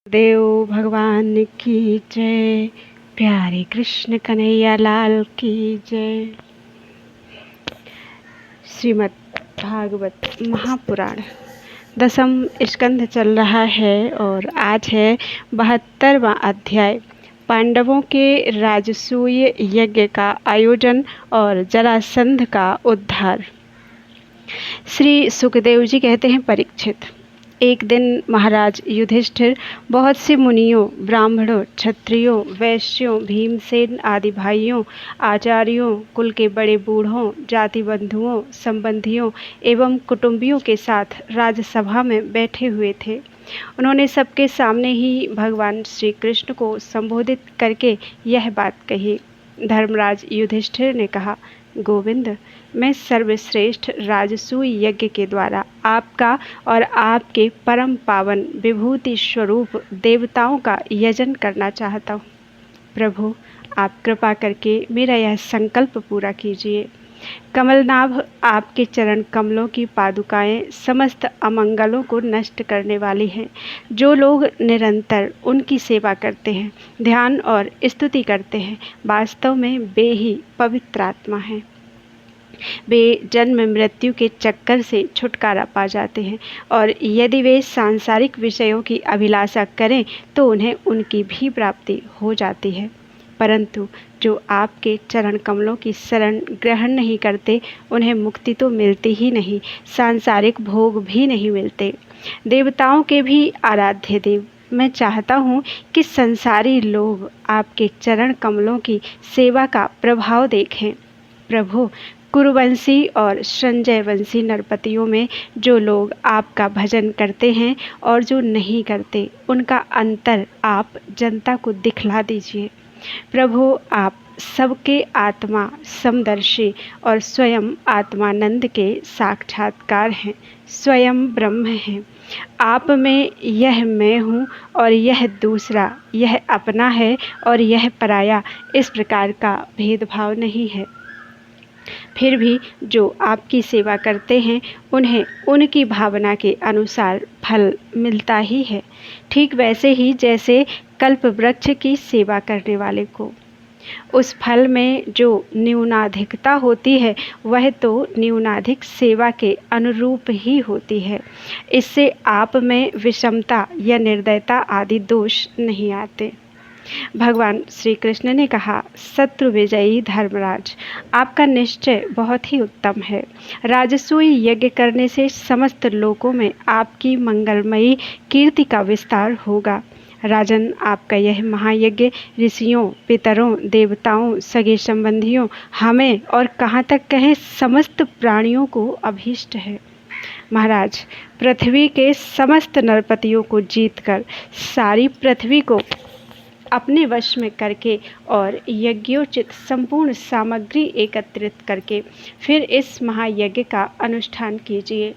देव भगवान की जय। प्यारे कृष्ण कन्हैया लाल की जय। श्रीमद् भागवत महापुराण दसम स्कंध चल रहा है और आज है 72वां अध्याय। पांडवों के राजसूय यज्ञ का आयोजन और जरासंध का उद्धार। श्री सुखदेव जी कहते हैं, परीक्षित, एक दिन महाराज युधिष्ठिर बहुत से मुनियों, ब्राह्मणों, क्षत्रियों, वैश्यों, भीमसेन आदि भाइयों, आचार्यों, कुल के बड़े बूढ़ों, जाति बंधुओं, संबंधियों एवं कुटुंबियों के साथ राजसभा में बैठे हुए थे। उन्होंने सबके सामने ही भगवान श्री कृष्ण को संबोधित करके यह बात कही। धर्मराज युधिष्ठिर ने कहा, गोविंद, मैं सर्वश्रेष्ठ राजसूय यज्ञ के द्वारा आपका और आपके परम पावन विभूति स्वरूप देवताओं का यजन करना चाहता हूँ। प्रभु, आप कृपा करके मेरा यह संकल्प पूरा कीजिए। कमलनाभ आपके चरण कमलों की पादुकाएं समस्त अमंगलों को नष्ट करने वाली हैं। जो लोग निरंतर उनकी सेवा करते हैं, ध्यान और स्तुति करते हैं, वास्तव में वे ही पवित्र आत्मा हैं। वे जन्म मृत्यु के चक्कर से छुटकारा पा जाते हैं और यदि वे सांसारिक विषयों की अभिलाषा करें तो उन्हें उनकी भी प्राप्ति हो जाती है। परंतु जो आपके चरण कमलों की शरण ग्रहण नहीं करते, उन्हें मुक्ति तो मिलती ही नहीं, सांसारिक भोग भी नहीं मिलते। देवताओं के भी आराध्य देव, मैं चाहता हूँ कि संसारी लोग आपके चरण कमलों की सेवा का प्रभाव देखें। प्रभु, कुरुवंशी और संजयवंशी नरपतियों में जो लोग आपका भजन करते हैं और जो नहीं करते, उनका अंतर आप जनता को दिखला दीजिए। प्रभु, आप सबके आत्मा समदर्शी और स्वयं आत्मानंद के साक्षात्कार हैं, स्वयं ब्रह्म हैं। आप में यह मैं हूँ और यह दूसरा, यह अपना है और यह पराया, इस प्रकार का भेदभाव नहीं है। फिर भी जो आपकी सेवा करते हैं, उन्हें उनकी भावना के अनुसार फल मिलता ही है, ठीक वैसे ही जैसे कल्प वृक्ष की सेवा करने वाले को। उस फल में जो न्यूनाधिकता होती है, वह तो न्यूनाधिक सेवा के अनुरूप ही होती है। इससे आप में विषमता या निर्दयता आदि दोष नहीं आते। भगवान श्री कृष्ण ने कहा, शत्रु विजयी धर्मराज, आपका निश्चय बहुत ही उत्तम है। राजसूय यज्ञ करने से समस्त लोकों में आपकी मंगलमयी कीर्ति का विस्तार होगा। राजन, आपका यह महायज्ञ ऋषियों, पितरों, देवताओं, सगे संबंधियों, हमें और कहाँ तक कहें समस्त प्राणियों को अभीष्ट है। महाराज, पृथ्वी के समस्त नरपतियों को जीतकर सारी पृथ्वी को अपने वश में करके और यज्ञोचित संपूर्ण सामग्री एकत्रित करके फिर इस महायज्ञ का अनुष्ठान कीजिए।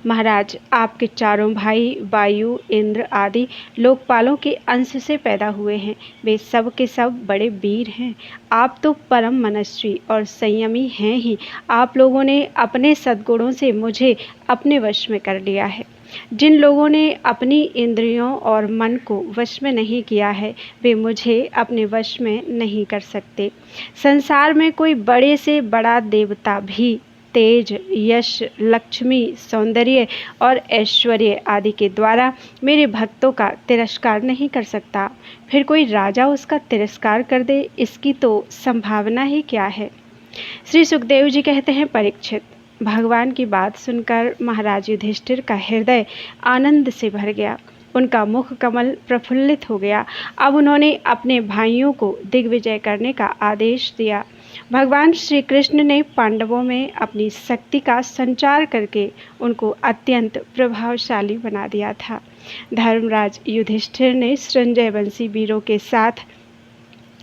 महाराज, आपके चारों भाई वायु, इंद्र आदि लोकपालों के अंश से पैदा हुए हैं। वे सब के सब बड़े वीर हैं। आप तो परम मनस्वी और संयमी हैं ही। आप लोगों ने अपने सद्गुणों से मुझे अपने वश में कर लिया है। जिन लोगों ने अपनी इंद्रियों और मन को वश में नहीं किया है, वे मुझे अपने वश में नहीं कर सकते। संसार में कोई बड़े से बड़ा देवता भी तेज, यश, लक्ष्मी, सौंदर्य और ऐश्वर्य आदि के द्वारा मेरे भक्तों का तिरस्कार नहीं कर सकता। फिर कोई राजा उसका तिरस्कार कर दे, इसकी तो संभावना ही क्या है। श्री सुखदेव जी कहते हैं, परीक्षित, भगवान की बात सुनकर महाराज युधिष्ठिर का हृदय आनंद से भर गया। उनका मुख कमल प्रफुल्लित हो गया। अब उन्होंने अपने भाइयों को दिग्विजय करने का आदेश दिया। भगवान श्री कृष्ण ने पांडवों में अपनी शक्ति का संचार करके उनको अत्यंत प्रभावशाली बना दिया था। धर्मराज युधिष्ठिर ने संजयवंशी वीरों के साथ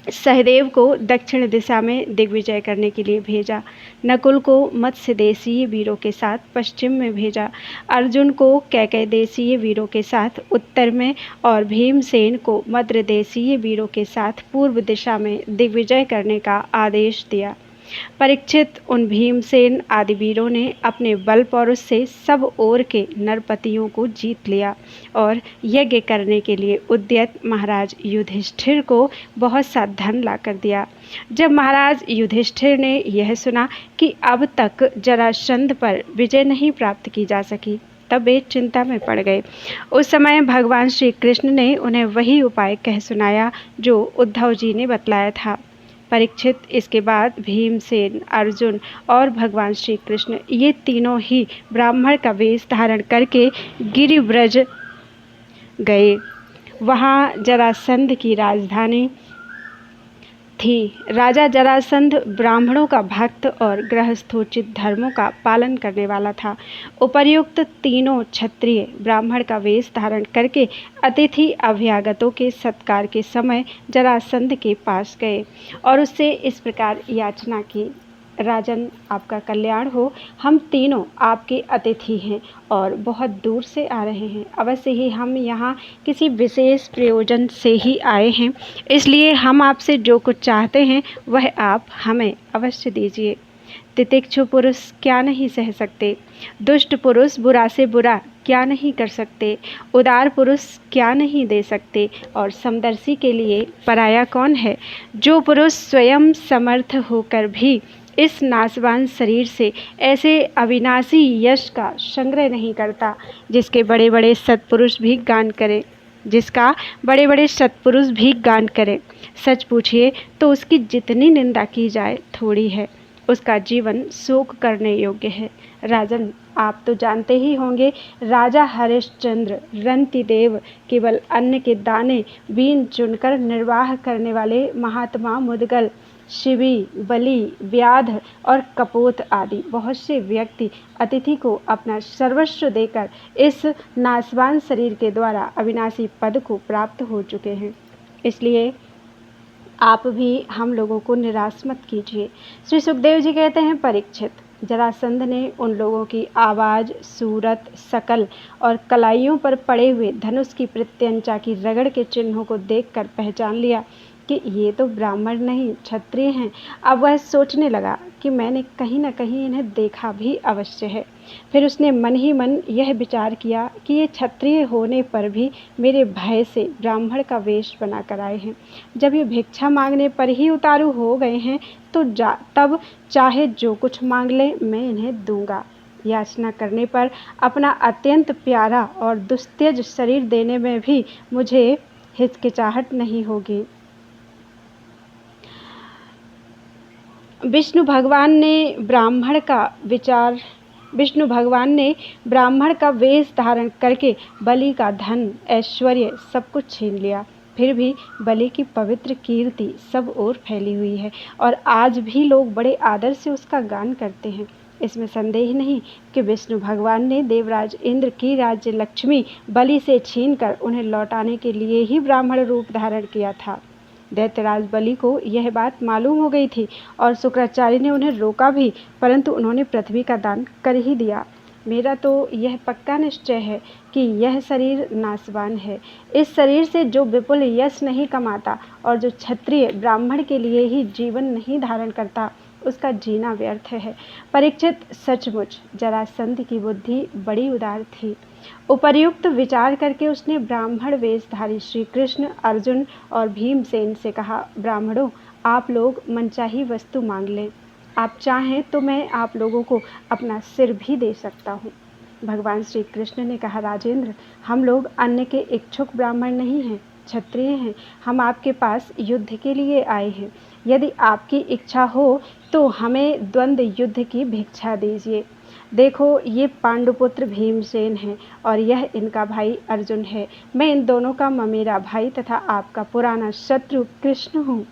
सहदेव को दक्षिण दिशा में दिग्विजय करने के लिए भेजा, नकुल को मत्स्य देशीय वीरों के साथ पश्चिम में भेजा, अर्जुन को कैकय देशीय वीरों के साथ उत्तर में और भीमसेन को मद्र देशीय वीरों के साथ पूर्व दिशा में दिग्विजय करने का आदेश दिया। परीक्षित, उन भीमसेन आदि वीरों ने अपने बल पौरुष से सब ओर के नरपतियों को जीत लिया और यज्ञ करने के लिए उद्यत महाराज युधिष्ठिर को बहुत सा धन ला कर दिया। जब महाराज युधिष्ठिर ने यह सुना कि अब तक जरासंध पर विजय नहीं प्राप्त की जा सकी, तब वे चिंता में पड़ गए। उस समय भगवान श्री कृष्ण ने उन्हें वही उपाय कह सुनाया जो उद्धव जी ने बतलाया था। परीक्षित, इसके बाद भीमसेन, अर्जुन और भगवान श्री कृष्ण ये तीनों ही ब्राह्मण का वेश धारण करके गिरिव्रज गए। वहाँ जरासंध की राजधानी थी। राजा जरासंध ब्राह्मणों का भक्त और गृहस्थोचित धर्मों का पालन करने वाला था। उपर्युक्त तीनों क्षत्रिय ब्राह्मण का वेश धारण करके अतिथि अभ्यागतों के सत्कार के समय जरासंध के पास गए और उससे इस प्रकार याचना की, राजन, आपका कल्याण हो। हम तीनों आपके अतिथि हैं और बहुत दूर से आ रहे हैं। अवश्य ही हम यहाँ किसी विशेष प्रयोजन से ही आए हैं, इसलिए हम आपसे जो कुछ चाहते हैं वह आप हमें अवश्य दीजिए। तितिक्षु पुरुष क्या नहीं सह सकते, दुष्ट पुरुष बुरा से बुरा क्या नहीं कर सकते, उदार पुरुष क्या नहीं दे सकते, और समदर्शी के लिए पराया कौन है। जो पुरुष स्वयं समर्थ होकर भी इस नाशवान शरीर से ऐसे अविनाशी यश का संग्रह नहीं करता जिसका बड़े बड़े सत्पुरुष भी गान करें। सच पूछिए तो उसकी जितनी निंदा की जाए थोड़ी है। उसका जीवन शोक करने योग्य है। राजन, आप तो जानते ही होंगे, राजा हरिश्चंद्र रंतिदेव केवल अन्न के दाने बीन चुनकर निर्वाह करने वाले महात्मा मुदगल, शिबी, बलि, व्याध और कपोत आदि बहुत से व्यक्ति अतिथि को अपना सर्वस्व देकर इस नाशवान शरीर के द्वारा अविनाशी पद को प्राप्त हो चुके हैं। इसलिए आप भी हम लोगों को निराश मत कीजिए। श्री सुखदेव जी कहते हैं, परीक्षित, जरासंध ने उन लोगों की आवाज़, सूरत, शकल और कलाइयों पर पड़े हुए धनुष की प्रत्यंचा की रगड़ के चिन्हों को देखकर पहचान लिया कि ये तो ब्राह्मण नहीं क्षत्रिय हैं। अब वह सोचने लगा कि मैंने कहीं न कहीं इन्हें देखा भी अवश्य है। फिर उसने मन ही मन यह विचार किया कि ये क्षत्रिय होने पर भी मेरे भय से ब्राह्मण का वेश बना कर आए हैं। जब ये भिक्षा मांगने पर ही उतारू हो गए हैं तो तब चाहे जो कुछ मांग लें मैं इन्हें दूंगा। याचना करने पर अपना अत्यंत प्यारा और दुस्तेज शरीर देने में भी मुझे हिचकिचाहट नहीं होगी। विष्णु भगवान ने ब्राह्मण का वेश धारण करके बलि का धन, ऐश्वर्य सब कुछ छीन लिया। फिर भी बलि की पवित्र कीर्ति सब ओर फैली हुई है और आज भी लोग बड़े आदर से उसका गान करते हैं। इसमें संदेह नहीं कि विष्णु भगवान ने देवराज इंद्र की राज्य लक्ष्मी बलि से छीनकर उन्हें लौटाने के लिए ही ब्राह्मण रूप धारण किया था। दैत्यराज बलि को यह बात मालूम हो गई थी और शुक्राचार्य ने उन्हें रोका भी, परंतु उन्होंने पृथ्वी का दान कर ही दिया। मेरा तो यह पक्का निश्चय है कि यह शरीर नाशवान है। इस शरीर से जो विपुल यश नहीं कमाता और जो क्षत्रिय ब्राह्मण के लिए ही जीवन नहीं धारण करता, उसका जीना व्यर्थ है। परीक्षित, सचमुच जरासंध की बुद्धि बड़ी उदार थी। उपर्युक्त विचार करके उसने ब्राह्मण वेशधारी श्री कृष्ण, अर्जुन और भीमसेन से कहा, ब्राह्मणों, आप लोग मनचाही वस्तु मांग लें। आप चाहें तो मैं आप लोगों को अपना सिर भी दे सकता हूँ। भगवान श्री कृष्ण ने कहा, राजेंद्र, हम लोग अन्न के इच्छुक ब्राह्मण नहीं हैं, क्षत्रिय हैं। हम आपके पास युद्ध के लिए आए हैं। यदि आपकी इच्छा हो तो हमें द्वंद्व युद्ध की भिक्षा दीजिए। देखो, ये पांडुपुत्र भीमसेन हैं और यह इनका भाई अर्जुन है। मैं इन दोनों का ममेरा भाई तथा आपका पुराना शत्रु कृष्ण हूँ।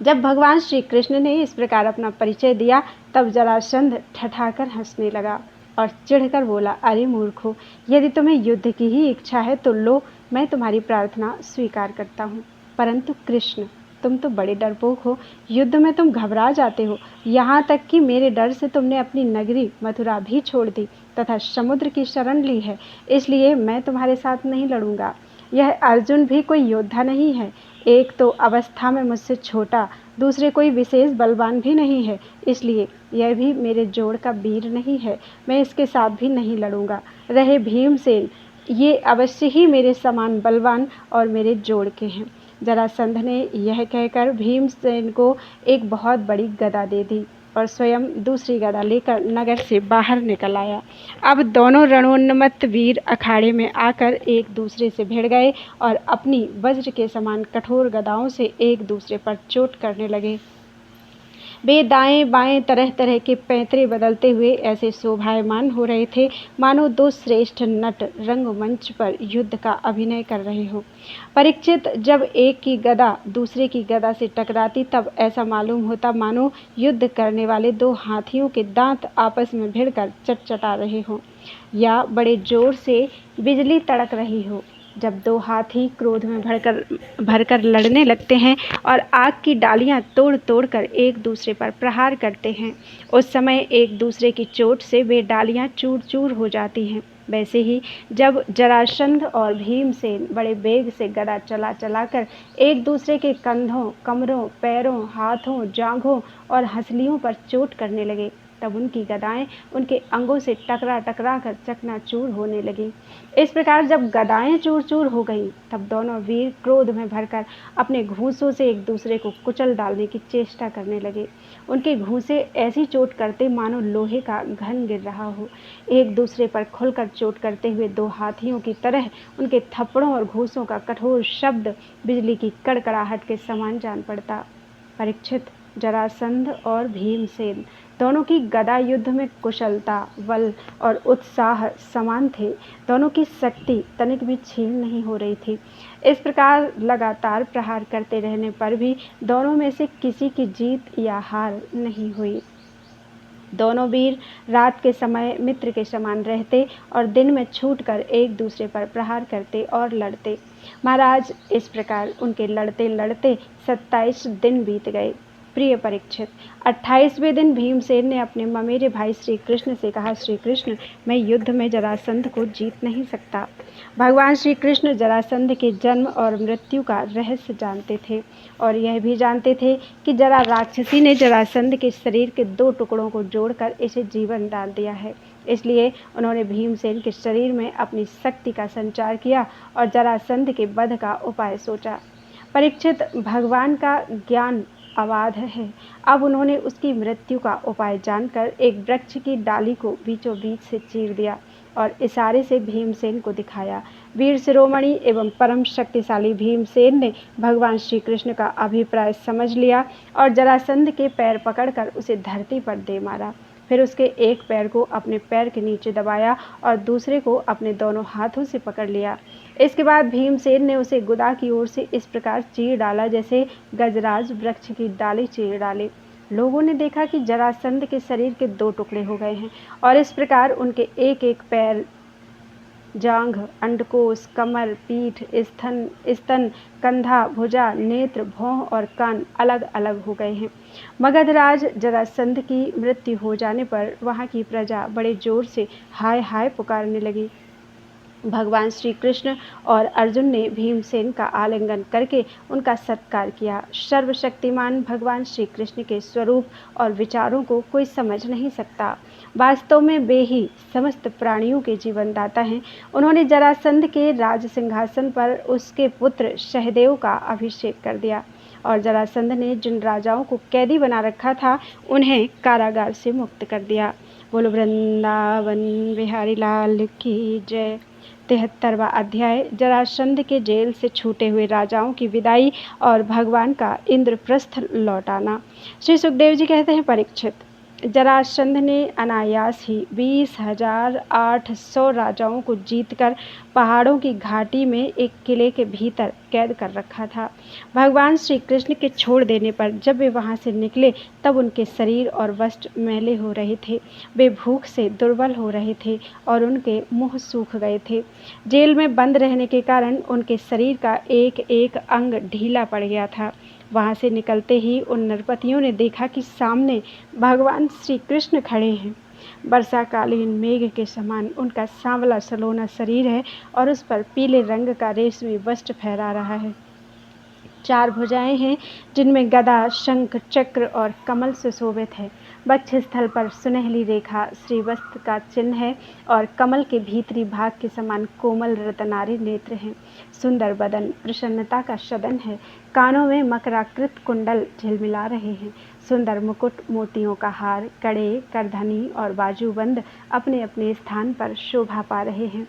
जब भगवान श्री कृष्ण ने इस प्रकार अपना परिचय दिया तब जरासंध ठठाकर हंसने लगा और चिढ़कर बोला, अरे मूर्खो, यदि तुम्हें युद्ध की ही इच्छा है तो लो, मैं तुम्हारी प्रार्थना स्वीकार करता हूँ। परंतु कृष्ण, तुम तो बड़े डरपोक हो। युद्ध में तुम घबरा जाते हो। यहाँ तक कि मेरे डर से तुमने अपनी नगरी मथुरा भी छोड़ दी तथा समुद्र की शरण ली है। इसलिए मैं तुम्हारे साथ नहीं लड़ूंगा। यह अर्जुन भी कोई योद्धा नहीं है। एक तो अवस्था में मुझसे छोटा, दूसरे कोई विशेष बलवान भी नहीं है, इसलिए यह भी मेरे जोड़ का वीर नहीं है। मैं इसके साथ भी नहीं लड़ूंगा। रहे भीमसेन, ये अवश्य ही मेरे समान बलवान और मेरे जोड़ के हैं। जरासंध ने यह कहकर भीमसेन को एक बहुत बड़ी गदा दे दी और स्वयं दूसरी गदा लेकर नगर से बाहर निकल आया। अब दोनों रणोन्मत्त वीर अखाड़े में आकर एक दूसरे से भिड़ गए और अपनी वज्र के समान कठोर गदाओं से एक दूसरे पर चोट करने लगे। वे दाएं बाएं तरह तरह के पैंतरे बदलते हुए ऐसे शोभायमान हो रहे थे मानो दो श्रेष्ठ नट रंगमंच पर युद्ध का अभिनय कर रहे हो। परीक्षित, जब एक की गदा दूसरे की गदा से टकराती तब ऐसा मालूम होता मानो युद्ध करने वाले दो हाथियों के दांत आपस में भिड़कर चटचटा रहे हों या बड़े जोर से बिजली तड़क रही हो। जब दो हाथी क्रोध में भरकर लड़ने लगते हैं और आग की डालियां तोड़ तोड़ कर एक दूसरे पर प्रहार करते हैं, उस समय एक दूसरे की चोट से वे डालियां चूर चूर हो जाती हैं। वैसे ही जब जरासंध और भीमसेन बड़े वेग से गदा चला चलाकर एक दूसरे के कंधों, कमरों, पैरों, हाथों, जांघों और हंसलियों पर चोट करने लगे, तब उनकी गदाएं उनके अंगों से टकरा टकरा कर चकनाचूर होने लगी। इस प्रकार जब गदाएं चूर चूर हो गईं, तब दोनों वीर क्रोध में भरकर अपने घूंसों से एक दूसरे को कुचल डालने की चेष्टा करने लगे। उनके घूंसे ऐसी चोट करते मानो लोहे का घन गिर रहा हो। एक दूसरे पर खुलकर चोट करते हुए दो हाथियों की तरह उनके थप्पड़ों और घूंसों का कठोर शब्द बिजली की कड़कड़ाहट के समान जान पड़ता। परीक्षित, जरासंध और भीमसेन दोनों की गदा युद्ध में कुशलता, बल और उत्साह समान थे। दोनों की शक्ति तनिक भी क्षीण नहीं हो रही थी। इस प्रकार लगातार प्रहार करते रहने पर भी दोनों में से किसी की जीत या हार नहीं हुई। दोनों वीर रात के समय मित्र के समान रहते और दिन में छूटकर एक दूसरे पर प्रहार करते और लड़ते। महाराज, इस प्रकार उनके लड़ते लड़ते 27 दिन बीत गए। प्रिय परीक्षित, 28वें दिन भीमसेन ने अपने ममेरे भाई श्री कृष्ण से कहा, श्री कृष्ण, मैं युद्ध में जरासंध को जीत नहीं सकता। भगवान श्री कृष्ण जरासंध के जन्म और मृत्यु का रहस्य जानते थे और यह भी जानते थे कि जरा राक्षसी ने जरासंध के शरीर के 2 टुकड़ों को जोड़कर इसे जीवन डाल दिया है। इसलिए उन्होंने भीमसेन के शरीर में अपनी शक्ति का संचार किया और जरासंध के वध का उपाय सोचा। परीक्षित, भगवान का ज्ञान अबाध है। अब उन्होंने उसकी मृत्यु का उपाय जानकर एक वृक्ष की डाली को बीचों बीच से चीर दिया और इशारे से भीमसेन को दिखाया। वीर शिरोमणि एवं परम शक्तिशाली भीमसेन ने भगवान श्री कृष्ण का अभिप्राय समझ लिया और जरासंध के पैर पकड़कर उसे धरती पर दे मारा। फिर उसके एक पैर को अपने पैर के नीचे दबाया और दूसरे को अपने दोनों हाथों से पकड़ लिया। इसके बाद भीमसेन ने उसे गुदा की ओर से इस प्रकार चीर डाला जैसे गजराज वृक्ष की डाली चीर डाले। लोगों ने देखा कि जरासंध के शरीर के 2 टुकड़े हो गए हैं और इस प्रकार उनके एक एक पैर, जांघ, अंडकोश, कमर, पीठ, स्तन, कंधा, भुजा, नेत्र, भौं और कान अलग अलग हो गए हैं। मगधराज जरासंध की मृत्यु हो जाने पर वहां की प्रजा बड़े जोर से हाय हाय पुकारने लगी। भगवान श्री कृष्ण और अर्जुन ने भीमसेन का आलिंगन करके उनका सत्कार किया। सर्वशक्तिमान भगवान श्री कृष्ण के स्वरूप और विचारों को कोई समझ नहीं सकता। वास्तव में वे ही समस्त प्राणियों के जीवनदाता हैं। उन्होंने जरासंध के राज सिंहासन पर उसके पुत्र सहदेव का अभिषेक कर दिया और जरासंध ने जिन राजाओं को कैदी बना रखा था उन्हें कारागार से मुक्त कर दिया। बोलो वृंदावन बिहारी लाल की जय। 73वां अध्याय, जरासंध के जेल से छूटे हुए राजाओं की विदाई और भगवान का इंद्रप्रस्थ लौटाना। श्री सुखदेव जी कहते हैं, परीक्षित, जरासंध ने अनायास ही 20,800 राजाओं को जीतकर पहाड़ों की घाटी में एक किले के भीतर कैद कर रखा था। भगवान श्री कृष्ण के छोड़ देने पर जब वे वहां से निकले तब उनके शरीर और वस्त्र मैले हो रहे थे। वे भूख से दुर्बल हो रहे थे और उनके मुंह सूख गए थे। जेल में बंद रहने के कारण उनके शरीर का एक एक अंग ढीला पड़ गया था। वहां से निकलते ही उन नरपतियों ने देखा कि सामने भगवान श्री कृष्ण खड़े हैं। वर्षाकालीन मेघ के समान उनका सांवला सलोना शरीर है और उस पर पीले रंग का रेशमी वस्त्र फहरा रहा है। 4 भुजाएं हैं जिनमें गदा, शंख, चक्र और कमल सुशोभित है। वक्षस्थल पर सुनहली रेखा श्रीवस्त्र का चिन्ह है और कमल के भीतरी भाग के समान कोमल रत्नारी नेत्र हैं। सुंदर बदन प्रसन्नता का सदन है। कानों में मकराकृत कुंडल झिलमिला रहे हैं। सुंदर मुकुट, मोतियों का हार, कड़े, करधनी और बाजूबंद अपने अपने स्थान पर शोभा पा रहे हैं।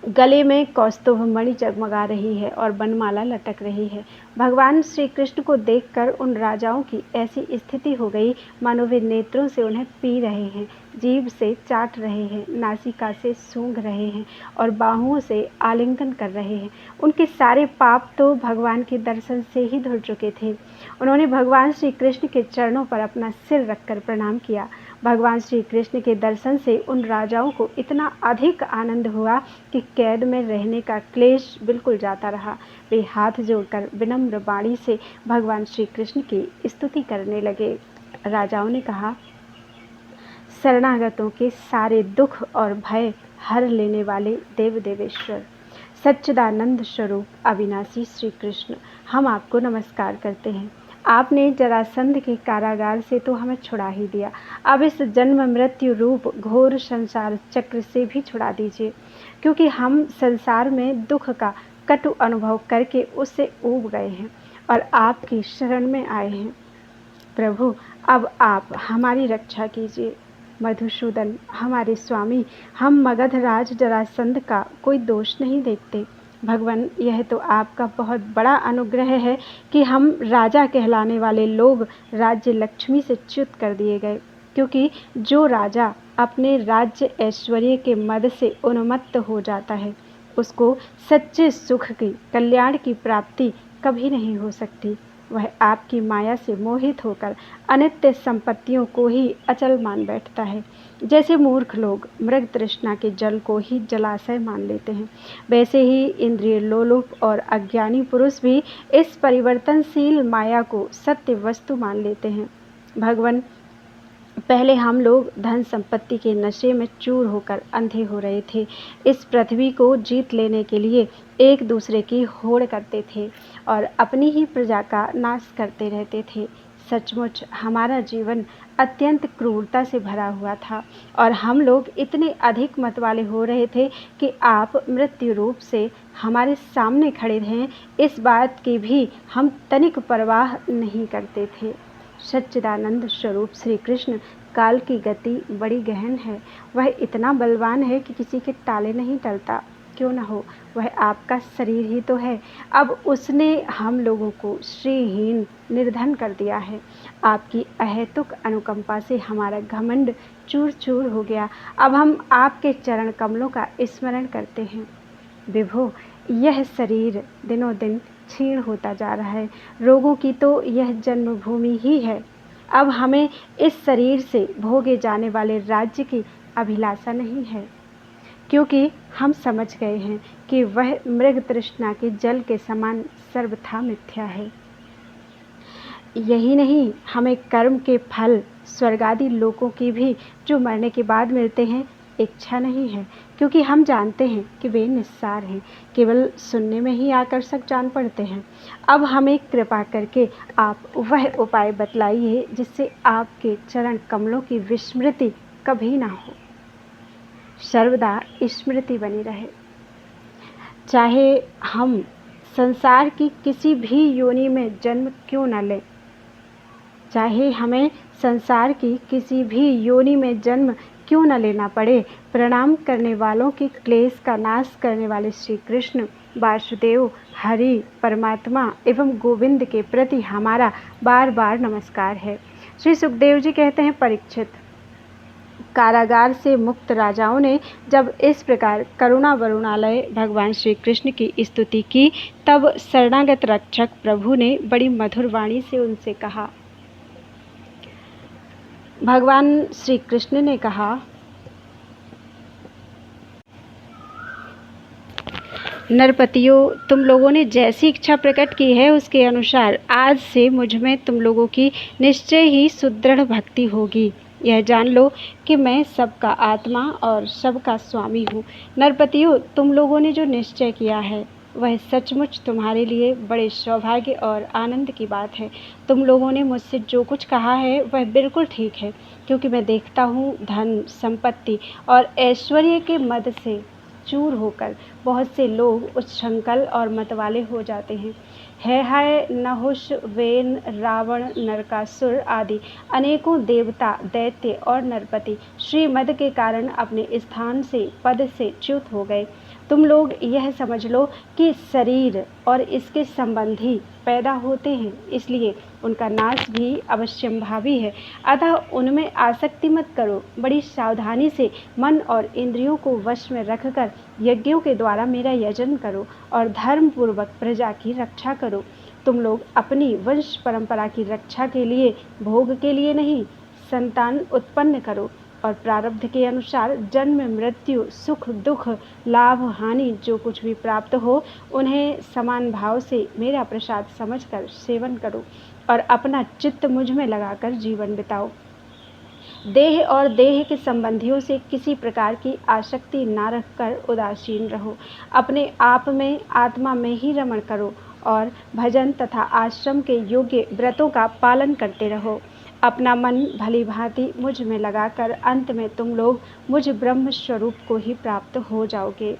गले में कौस्तुभ मणि जगमगा रही है और बनमाला लटक रही है। भगवान श्री कृष्ण को देखकर उन राजाओं की ऐसी स्थिति हो गई मानो वे नेत्रों से उन्हें पी रहे हैं, जीभ से चाट रहे हैं, नासिका से सूंघ रहे हैं और बाहुओं से आलिंगन कर रहे हैं। उनके सारे पाप तो भगवान के दर्शन से ही धुल चुके थे। उन्होंने भगवान श्री कृष्ण के चरणों पर अपना सिर रखकर प्रणाम किया। भगवान श्री कृष्ण के दर्शन से उन राजाओं को इतना अधिक आनंद हुआ कि कैद में रहने का क्लेश बिल्कुल जाता रहा। वे हाथ जोड़कर विनम्र वाणी से भगवान श्री कृष्ण की स्तुति करने लगे। राजाओं ने कहा, शरणागतों के सारे दुख और भय हर लेने वाले देव देवेश्वर, सच्चिदानंद स्वरूप अविनाशी श्री कृष्ण, हम आपको नमस्कार करते हैं। आपने जरासंध के कारागार से तो हमें छुड़ा ही दिया, अब इस जन्म मृत्यु रूप घोर संसार चक्र से भी छुड़ा दीजिए, क्योंकि हम संसार में दुख का कटु अनुभव करके उससे ऊब गए हैं और आपकी शरण में आए हैं। प्रभु, अब आप हमारी रक्षा कीजिए। मधुसूदन, हमारे स्वामी, हम मगध राज जरासंध का कोई दोष नहीं देखते। भगवान, यह तो आपका बहुत बड़ा अनुग्रह है कि हम राजा कहलाने वाले लोग राज्य लक्ष्मी से च्युत कर दिए गए, क्योंकि जो राजा अपने राज्य ऐश्वर्य के मद से उन्मत्त हो जाता है उसको सच्चे सुख की, कल्याण की प्राप्ति कभी नहीं हो सकती। वह आपकी माया से मोहित होकर अनित्य संपत्तियों को ही अचल मान बैठता है। जैसे मूर्ख लोग मृग तृष्णा के जल को ही जलाशय मान लेते हैं, वैसे ही इंद्रिय लोलुप और अज्ञानी पुरुष भी इस परिवर्तनशील माया को सत्य वस्तु मान लेते हैं। भगवान, पहले हम लोग धन संपत्ति के नशे में चूर होकर अंधे हो रहे थे। इस पृथ्वी को जीत लेने के लिए एक दूसरे की होड़ करते थे और अपनी ही प्रजा का नाश करते रहते थे। सचमुच हमारा जीवन अत्यंत क्रूरता से भरा हुआ था और हम लोग इतने अधिक मतवाले हो रहे थे कि आप मृत्यु रूप से हमारे सामने खड़े रहें, इस बात की भी हम तनिक परवाह नहीं करते थे। सच्चिदानंद स्वरूप श्री कृष्ण, काल की गति बड़ी गहन है। वह इतना बलवान है कि किसी के ताले नहीं टलता। क्यों न हो, वह आपका शरीर ही तो है। अब उसने हम लोगों को श्रीहीन निर्धन कर दिया है। आपकी अहेतुक अनुकंपा से हमारा घमंड चूर चूर हो गया। अब हम आपके चरण कमलों का स्मरण करते हैं। विभो, यह शरीर दिनों दिन क्षीण होता जा रहा है। रोगों की तो यह जन्मभूमि ही है। अब हमें इस शरीर से भोगे जाने वाले राज्य की अभिलाषा नहीं है, क्योंकि हम समझ गए हैं कि वह मृग तृष्णा के जल के समान सर्वथा मिथ्या है। यही नहीं, हमें कर्म के फल स्वर्गादि लोकों की भी जो मरने के बाद मिलते हैं इच्छा नहीं है, क्योंकि हम जानते हैं कि वे निस्सार हैं, केवल सुनने में ही आकर्षक जान पड़ते हैं। अब हमें कृपा करके आप वह उपाय बतलाइए जिससे आपके चरण कमलों की विस्मृति कभी ना हो, सर्वदा स्मृति बनी रहे। चाहे हम संसार की किसी भी योनि में जन्म क्यों न लें, चाहे हमें संसार की किसी भी योनि में जन्म क्यों न लेना पड़े, प्रणाम करने वालों के क्लेश का नाश करने वाले श्री कृष्ण, वासुदेव, हरि, परमात्मा एवं गोविंद के प्रति हमारा बार बार नमस्कार है। श्री सुखदेव जी कहते हैं, परीक्षित, कारागार से मुक्त राजाओं ने जब इस प्रकार करुणा वरुणालय भगवान श्री कृष्ण की स्तुति की, तब शरणागत रक्षक प्रभु ने बड़ी मधुर वाणी से उनसे कहा। भगवान श्री कृष्ण ने कहा, नरपतियों, तुम लोगों ने जैसी इच्छा प्रकट की है उसके अनुसार आज से मुझ में तुम लोगों की निश्चय ही सुदृढ़ भक्ति होगी। यह जान लो कि मैं सबका आत्मा और सबका स्वामी हूँ। नरपतियों, तुम लोगों ने जो निश्चय किया है वह सचमुच तुम्हारे लिए बड़े सौभाग्य और आनंद की बात है। तुम लोगों ने मुझसे जो कुछ कहा है वह बिल्कुल ठीक है, क्योंकि मैं देखता हूँ धन, संपत्ति और ऐश्वर्य के मद से चूर होकर बहुत से लोग उच्छृंखल और मतवाले हो जाते हैं। है नहुष, वेन, रावण, नरकासुर आदि अनेकों देवता, दैत्य और नरपति श्रीमद के कारण अपने स्थान से, पद से च्युत हो गए। तुम लोग यह समझ लो कि शरीर और इसके संबंधी पैदा होते हैं, इसलिए उनका नाश भी अवश्यंभावी है। अतः उनमें आसक्ति मत करो, बड़ी सावधानी से मन और इंद्रियों को वश में रखकर यज्ञों के द्वारा मेरा यजन करो और धर्म पूर्वक प्रजा की रक्षा करो। तुम लोग अपनी वंश परंपरा की रक्षा के लिए, भोग के लिए नहीं, संतान उत्पन्न करो और प्रारब्ध के अनुसार जन्म, मृत्यु, सुख, दुख, लाभ, हानि जो कुछ भी प्राप्त हो उन्हें समान भाव से मेरा प्रसाद समझकर सेवन करो और अपना चित्त मुझ में लगाकर जीवन बिताओ। देह और देह के संबंधियों से किसी प्रकार की आसक्ति ना रखकर उदासीन रहो। अपने आप में, आत्मा में ही रमण करो और भजन तथा आश्रम के योग्य व्रतों का पालन करते रहो। अपना मन भली भांति मुझ में लगाकर अंत में तुम लोग मुझ ब्रह्म स्वरूप को ही प्राप्त हो जाओगे।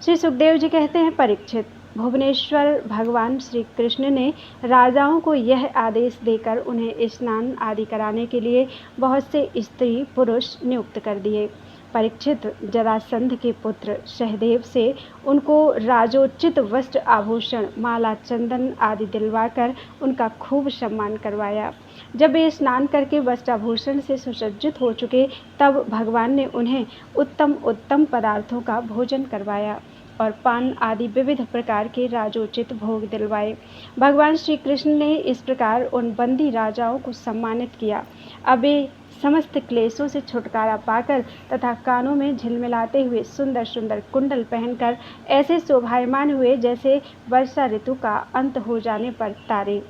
श्री सुखदेव जी कहते हैं, परीक्षित, भुवनेश्वर भगवान श्री कृष्ण ने राजाओं को यह आदेश देकर उन्हें स्नान आदि कराने के लिए बहुत से स्त्री पुरुष नियुक्त कर दिए। परीक्षित, जरासंध के पुत्र सहदेव से उनको राजोचित वस्त्र, आभूषण, माला, चंदन आदि दिलवाकर उनका खूब सम्मान करवाया। जब वे स्नान करके वस्त्राभूषण से सुसज्जित हो चुके, तब भगवान ने उन्हें उत्तम उत्तम पदार्थों का भोजन करवाया और पान आदि विविध प्रकार के राजोचित भोग दिलवाए। भगवान श्री कृष्ण ने इस प्रकार उन बंदी राजाओं को सम्मानित किया। अब वे समस्त क्लेशों से छुटकारा पाकर तथा कानों में झिलमिलाते हुए सुंदर सुंदर कुंडल पहनकर ऐसे शोभायमान हुए जैसे वर्षा ऋतु का अंत हो जाने पर तारे।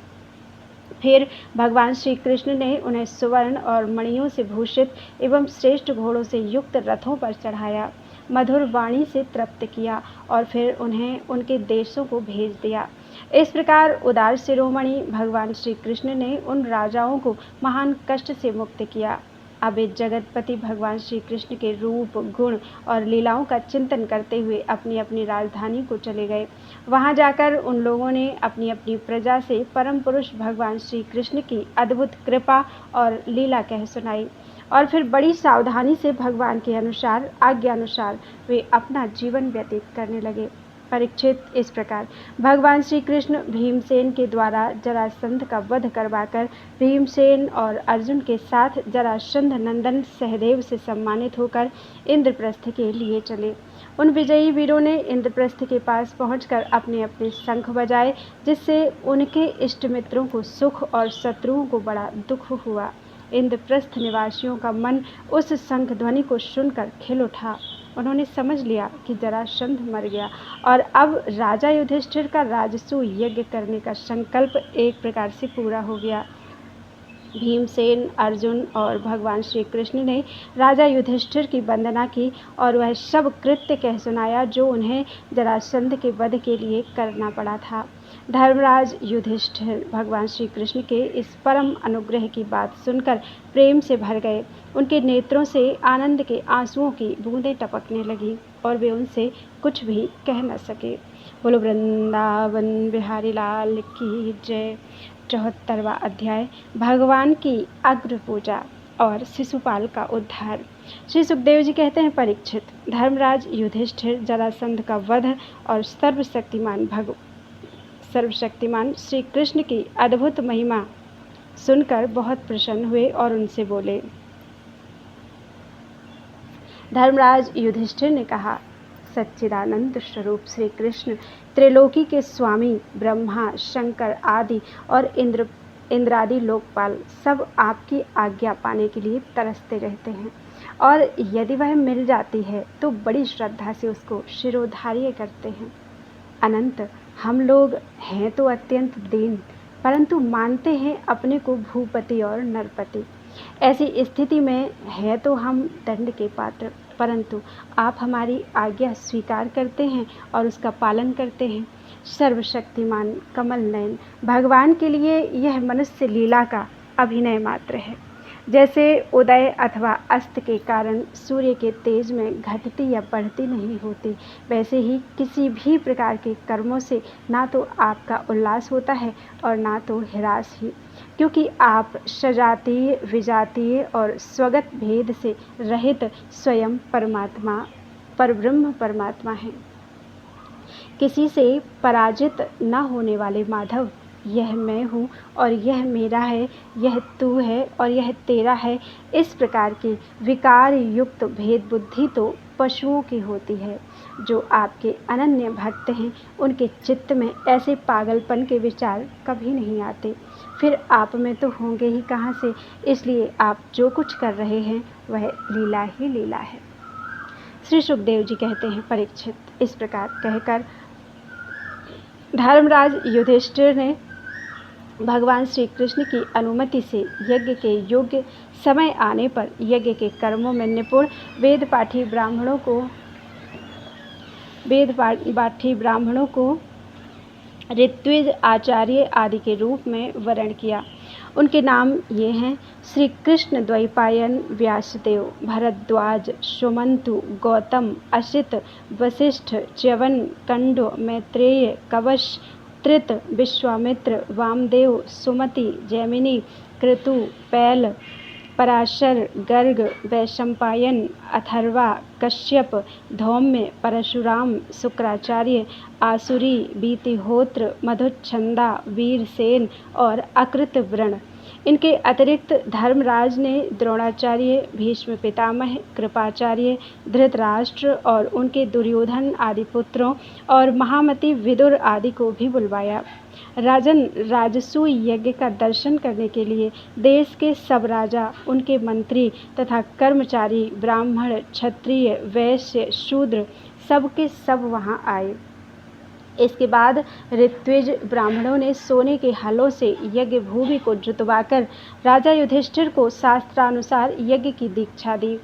फिर भगवान श्री कृष्ण ने उन्हें सुवर्ण और मणियों से भूषित एवं श्रेष्ठ घोड़ों से युक्त रथों पर चढ़ाया, मधुर वाणी से तृप्त किया और फिर उन्हें उनके देशों को भेज दिया। इस प्रकार उदार शिरोमणि भगवान श्री कृष्ण ने उन राजाओं को महान कष्ट से मुक्त किया। अब वे जगतपति भगवान श्री कृष्ण के रूप, गुण और लीलाओं का चिंतन करते हुए अपनी अपनी राजधानी को चले गए। वहां जाकर उन लोगों ने अपनी अपनी प्रजा से परम पुरुष भगवान श्री कृष्ण की अद्भुत कृपा और लीला कह सुनाई और फिर बड़ी सावधानी से भगवान के अनुसार, आज्ञा अनुसार वे अपना जीवन व्यतीत करने लगे। परीक्षित, इस प्रकार भगवान श्री कृष्ण भीमसेन के द्वारा जरासंध का वध करवाकर भीमसेन और अर्जुन के साथ जरासंध नंदन सहदेव से सम्मानित होकर इंद्रप्रस्थ के लिए चले। उन विजयी वीरों ने इंद्रप्रस्थ के पास पहुंचकर अपने अपने शंख बजाए, जिससे उनके इष्ट मित्रों को सुख और शत्रुओं को बड़ा दुख हुआ। इंद्रप्रस्थ निवासियों का मन उस शंख ध्वनि को सुनकर खिल उठा। उन्होंने समझ लिया कि जरासंध मर गया और अब राजा युधिष्ठिर का राजसूय यज्ञ करने का संकल्प एक प्रकार से पूरा हो गया। भीमसेन, अर्जुन और भगवान श्री कृष्ण ने राजा युधिष्ठिर की वंदना की और वह सब कृत्य कह सुनाया जो उन्हें जरासंध के वध के लिए करना पड़ा था। धर्मराज युधिष्ठिर भगवान श्री कृष्ण के इस परम अनुग्रह की बात सुनकर प्रेम से भर गए। उनके नेत्रों से आनंद के आंसुओं की बूंदें टपकने लगी और वे उनसे कुछ भी कह न सके। बोलो वृंदावन बिहारी लाल की जय। 74वां अध्याय, भगवान की अग्र पूजा और शिशुपाल का उद्धार। श्री सुखदेव जी कहते हैं, परीक्षित, धर्मराज युधिष्ठिर जरासंध का वध और सर्वशक्तिमान श्री कृष्ण की अद्भुत महिमा सुनकर बहुत प्रसन्न हुए और उनसे बोले। धर्मराज युधिष्ठिर ने कहा, सच्चिदानंद स्वरूप श्री कृष्ण त्रिलोकी के स्वामी ब्रह्मा, शंकर आदि और इंद्रादि लोकपाल सब आपकी आज्ञा पाने के लिए तरसते रहते हैं और यदि वह मिल जाती है तो बड़ी श्रद्धा से उसको शिरोधार्य करते हैं। अनंत, हम लोग हैं तो अत्यंत दीन, परंतु मानते हैं अपने को भूपति और नरपति। ऐसी स्थिति में है तो हम दंड के पात्र, परंतु आप हमारी आज्ञा स्वीकार करते हैं और उसका पालन करते हैं। सर्वशक्तिमान कमल नयन। भगवान के लिए यह मनुष्य लीला का अभिनय मात्र है। जैसे उदय अथवा अस्त के कारण सूर्य के तेज में घटती या बढ़ती नहीं होती, वैसे ही किसी भी प्रकार के कर्मों से ना तो आपका उल्लास होता है और ना तो ह्रास ही, क्योंकि आप सजातीय, विजातीय और स्वगत भेद से रहित स्वयं परमात्मा, परब्रह्म परमात्मा हैं। किसी से पराजित न होने वाले माधव, यह मैं हूँ और यह मेरा है, यह तू है और यह तेरा है, इस प्रकार की विकार युक्त भेद बुद्धि तो पशुओं की होती है। जो आपके अनन्य भक्त हैं, उनके चित्त में ऐसे पागलपन के विचार कभी नहीं आते। फिर आप में तो होंगे ही कहाँ से, इसलिए आप जो कुछ कर रहे हैं वह लीला ही लीला है। श्री सुखदेव जी कहते हैं, परीक्षित, इस प्रकार कहकर धर्मराज युधिष्ठिर ने भगवान श्री कृष्ण की अनुमति से यज्ञ के योग्य समय आने पर यज्ञ के कर्मों में निपुण वेद पाठी ब्राह्मणों को ऋत्विज, आचार्य आदि के रूप में वर्ण किया। उनके नाम ये हैं: श्री कृष्ण द्वैपायन, व्यासदेव, भरद्वाज, सुमंतु, गौतम, असित, वशिष्ठ, च्यवन, कंडो, मैत्रेय, कवश, त्रित, विश्वामित्र, वामदेव, सुमति, जैमिनी, कृतु, पैल, पराशर, गर्ग, वैशंपायन, अथर्वा, कश्यप, धौम्य, परशुराम, शुक्राचार्य, आसुरी, बीतिहोत्र, मधुच्छंदा, वीरसेन और अकृतव्रण। इनके अतिरिक्त धर्मराज ने द्रोणाचार्य, भीष्म पितामह, कृपाचार्य, धृतराष्ट्र और उनके दुर्योधन आदि पुत्रों और महामती विदुर आदि को भी बुलवाया। राजन, राजसूय यज्ञ का दर्शन करने के लिए देश के सब राजा, उनके मंत्री तथा कर्मचारी, ब्राह्मण, क्षत्रिय, वैश्य, शूद्र, सब के सब वहां आए। इसके बाद ऋत्विज ब्राह्मणों ने सोने के हलों से यज्ञ भूमि को जुतवाकर राजा युधिष्ठिर को शास्त्रानुसार यज्ञ की दीक्षा दी।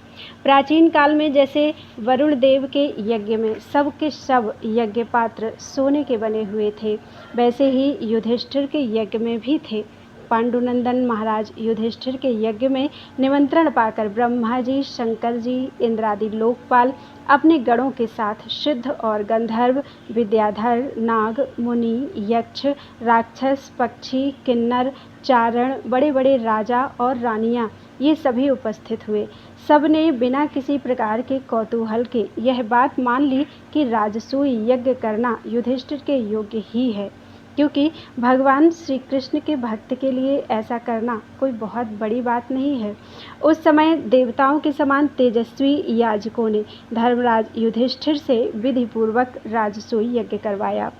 प्राचीन काल में जैसे वरुण देव के यज्ञ में सब के सब यज्ञ पात्र सोने के बने हुए थे, वैसे ही युधिष्ठिर के यज्ञ में भी थे। पांडुनंदन महाराज युधिष्ठिर के यज्ञ में निमंत्रण पाकर ब्रह्मा जी, शंकर जी, इंद्रादि लोकपाल अपने गणों के साथ सिद्ध और गंधर्व, विद्याधर, नाग, मुनि, यक्ष, राक्षस, पक्षी, किन्नर, चारण, बड़े बड़े राजा और रानियां, ये सभी उपस्थित हुए। सब ने बिना किसी प्रकार के कौतूहल के यह बात मान ली कि राजसूय यज्ञ करना युधिष्ठिर के योग्य ही है, क्योंकि भगवान श्री कृष्ण के भक्त के लिए ऐसा करना कोई बहुत बड़ी बात नहीं है। उस समय देवताओं के समान तेजस्वी याजकों ने धर्मराज युधिष्ठिर से विधि पूर्वक राजसूय यज्ञ करवाया।